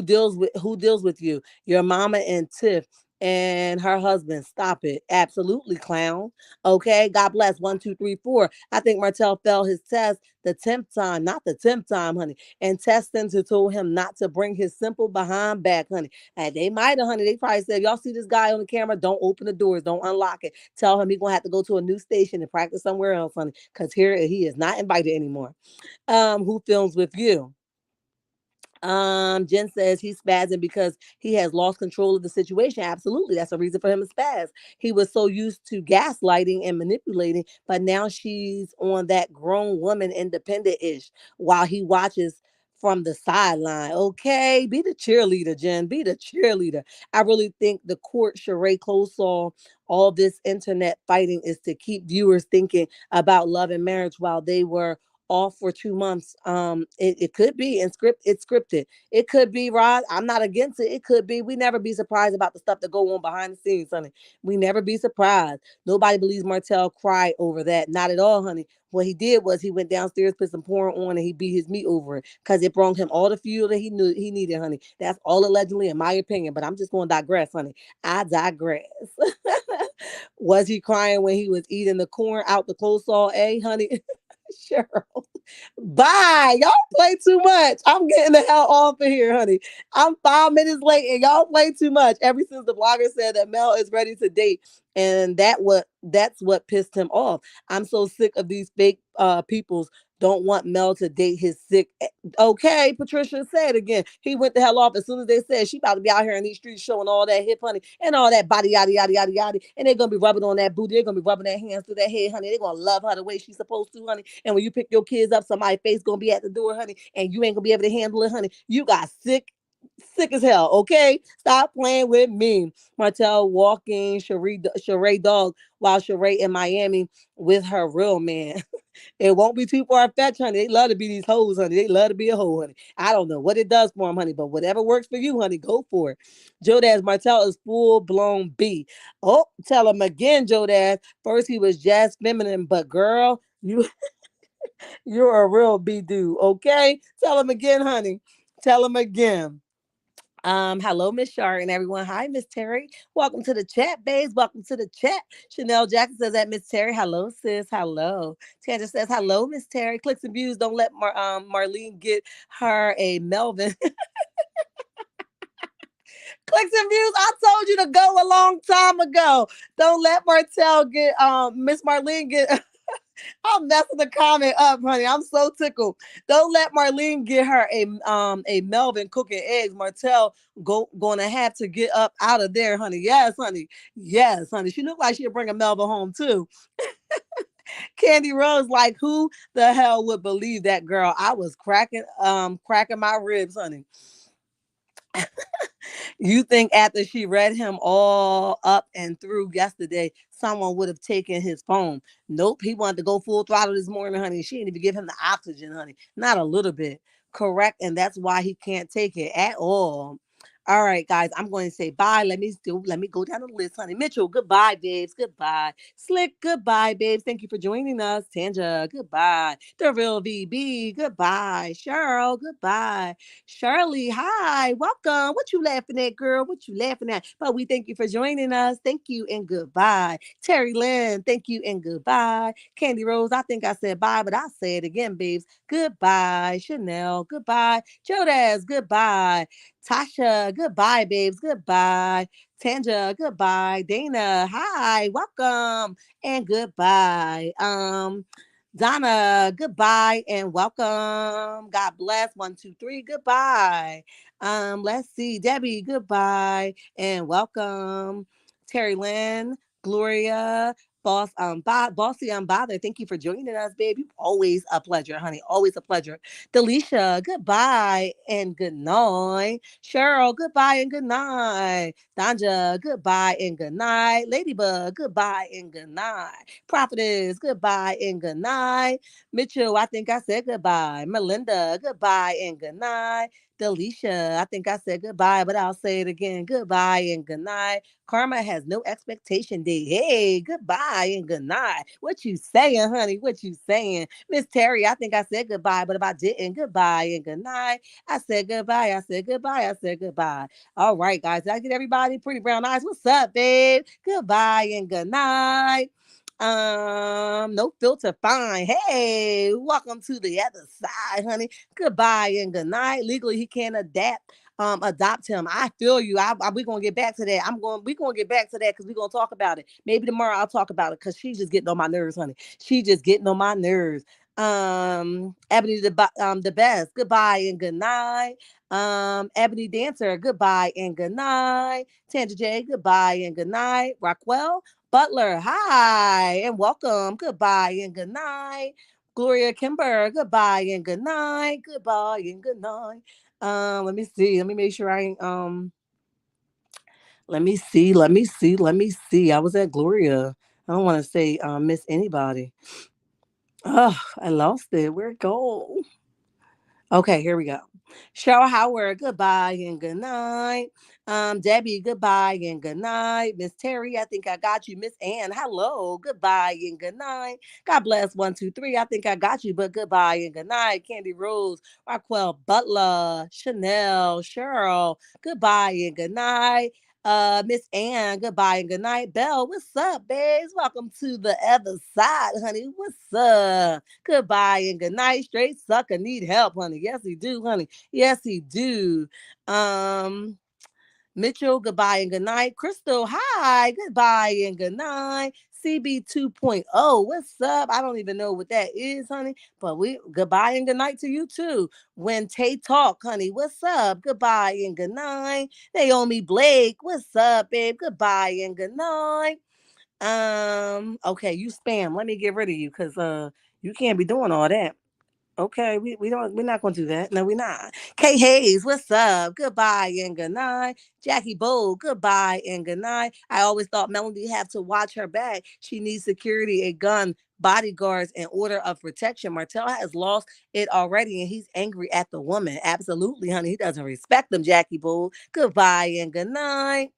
deals with you. Your mama and Tiff and her husband. Stop it. Absolutely, clown. Okay. God bless. 1, 2, 3, 4. I think Martell failed his test the 10th time, not the 10th time, honey. And test center told him not to bring his simple behind back, honey. And they might have, honey. They probably said, y'all see this guy on the camera? Don't open the doors. Don't unlock it. Tell him he's gonna have to go to a new station and practice somewhere else, honey. Because here he is not invited anymore. Who films with you? Jen says he's spazzing because he has lost control of the situation. Absolutely. That's a reason for him to spaz. He was so used to gaslighting and manipulating, but now she's on that grown woman independent ish while he watches from the sideline. Okay. Be the cheerleader, Jen. Be the cheerleader. I really think the court charade Closall, all this internet fighting is to keep viewers thinking about love and marriage while they were off for 2 months. It could be it's scripted. It could be, Rod. I'm not against it. It could be. We never be surprised about the stuff that go on behind the scenes, honey. We never be surprised. Nobody believes Martell cried over that. Not at all, honey. What he did was he went downstairs, put some porn on, and he beat his meat over it because it brought him all the fuel that he knew he needed, honey. That's all allegedly, in my opinion. But I'm just going to digress, honey. I digress. Was he crying when he was eating the corn out the coleslaw? Honey. Cheryl. Bye. Y'all play too much. I'm getting the hell off of here, honey. I'm 5 minutes late and y'all play too much. Ever since the blogger said that Mel is ready to date. And that's what pissed him off. I'm so sick of these fake peoples don't want Mel to date his sick. Okay, Patricia said again. He went the hell off as soon as they said she about to be out here in these streets showing all that hip, honey, and all that body, yada, yada, yada, yada. And they're gonna be rubbing on that booty. They're gonna be rubbing their hands through that head, honey. They're gonna love her the way she's supposed to, honey. And when you pick your kids up, somebody's face gonna be at the door, honey, and you ain't gonna be able to handle it, honey. You got sick as hell. Okay, stop playing with me. Martell walking Sheree dog while Sheree in Miami with her real man. It won't be too far fetched, honey. They love to be these hoes, honey. They love to be a hoe, honey. I don't know what it does for them, honey, but whatever works for you, honey, go for it. Jodas Martell is full blown B. Oh, tell him again, Jodas. First he was just feminine, but girl, you're a real B dude. Okay, tell him again, honey. Tell him again. Hello, Miss Shar and everyone. Hi, Miss Terry. Welcome to the chat, babes. Welcome to the chat. Chanel Jackson says that Miss Terry. Hello, sis. Hello. Tanja says hello, Miss Terry. Clicks and views. Don't let Marlene get her a Melvin. Clicks and views. I told you to go a long time ago. Don't let Martell get Miss Marlene get I'm messing the comment up, honey. I'm so tickled. Don't let Marlene get her a Melvin cooking eggs. Martell gonna have to get up out of there, honey. Yes, honey. Yes, honey. She looked like she'd bring a Melvin home too. Candy Rose, like who the hell would believe that girl? I was cracking my ribs, honey. You think after she read him all up and through yesterday, someone would have taken his phone? Nope. He wanted to go full throttle this morning, honey. She didn't even give him the oxygen, honey. Not a little bit. Correct. And that's why he can't take it at all. All right, guys, I'm going to say bye. Let me go down the list, honey. Mitchell, goodbye, babes. Goodbye. Slick, goodbye, babes. Thank you for joining us. Tanja, goodbye. The real VB, goodbye. Cheryl, goodbye. Shirley, hi, welcome. What you laughing at, girl? What you laughing at? But we thank you for joining us. Thank you and goodbye. Terry Lynn, thank you and goodbye. Candy Rose, I think I said bye, but I'll say it again, babes. Goodbye. Chanel, goodbye. Jodas, goodbye. Tasha, goodbye, babes. Goodbye. Tanja, goodbye. Dana, hi, welcome and goodbye. Donna, goodbye and welcome. God bless. 1, 2, 3, goodbye. Let's see. Debbie, goodbye and welcome. Terry Lynn, Gloria, Bossy Unbothered. Thank you for joining us, baby. Always a pleasure, honey. Always a pleasure. Delisha, goodbye and good night. Cheryl, goodbye and good night. Danja, goodbye and good night. Ladybug, goodbye and good night. Prophetess, goodbye and good night. Mitchell, I think I said goodbye. Melinda, goodbye and good night. Delisha, I think I said goodbye, but I'll say it again. Goodbye and good night. Karma has no expectation date. Hey, goodbye and good night. What you saying, honey? What you saying? Miss Terry, I think I said goodbye, but if I didn't, goodbye and good night. I said goodbye. I said goodbye. I said goodbye. All right, guys. Did I get everybody? Pretty brown eyes. What's up, babe? Goodbye and good night. No filter, fine. Hey, welcome to the other side, honey. Goodbye and good night. Legally, he can't adopt him. I feel you. We're gonna get back to that. We're gonna get back to that because we're gonna talk about it. Maybe tomorrow I'll talk about it because she's just getting on my nerves, honey. She just getting on my nerves. Ebony the best. Goodbye and good night. Ebony Dancer, goodbye and good night. Tanja J, goodbye and good night. Rockwell Butler, hi and welcome. Goodbye and good night. Gloria Kimber, goodbye and good night. Goodbye and good night. Let me see. Let me make sure let me see. Let me see. Let me see. I was at Gloria. I don't want to say miss anybody. Oh, I lost it. Where'd it go? Okay, here we go. Cheryl Howard, goodbye and good night. Debbie, goodbye and good night. Miss Terry, I think I got you. Miss Ann, hello, goodbye and good night. God bless. 1, 2, 3. I think I got you, but goodbye and good night. Candy Rose, Raquel Butler, Chanel, Cheryl, goodbye and good night. Miss Ann, goodbye and good night. Belle, what's up, babes? Welcome to the other side, honey. What's up? Goodbye and good night. Straight sucker need help, honey. Yes, he do, honey. Yes, he do. Um, Mitchell, goodbye and good night. Crystal, hi, goodbye and good night. CB 2.0, what's up? I don't even know what that is, honey, but we goodbye and good night to you too. When Tay talk, honey, what's up? Goodbye and good night. Naomi Blake, what's up, babe? Goodbye and good night. Okay, you spam. Let me get rid of you because you can't be doing all that. Okay, we're not gonna do that. No, we're not. Kay Hayes, what's up? Goodbye and good night. Jackie Bow, goodbye and good night. I always thought Melody had to watch her back. She needs security, a gun, bodyguards, and order of protection. Martell has lost it already, and he's angry at the woman. Absolutely, honey. He doesn't respect them, Jackie Bow. Goodbye and good night.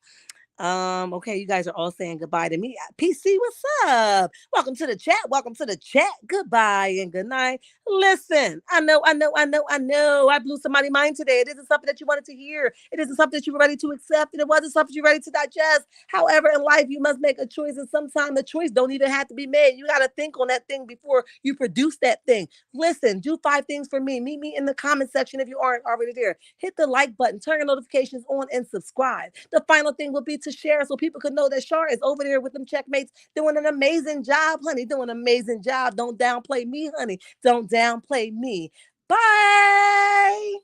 Okay, you guys are all saying goodbye to me. PC, what's up? Welcome to the chat. Welcome to the chat. Goodbye and good night. Listen, I know. I blew somebody's mind today. It isn't something that you wanted to hear. It isn't something that you were ready to accept, and it wasn't something you're ready to digest. However, in life, you must make a choice, and sometimes the choice don't even have to be made. You got to think on that thing before you produce that thing. Listen, do 5 things for me. Meet me in the comment section if you aren't already there. Hit the like button, turn your notifications on, and subscribe. The final thing will be to share so people could know that Shar is over there with them checkmates doing an amazing job, honey. Doing an amazing job. Don't downplay me, honey. Don't downplay me. Bye.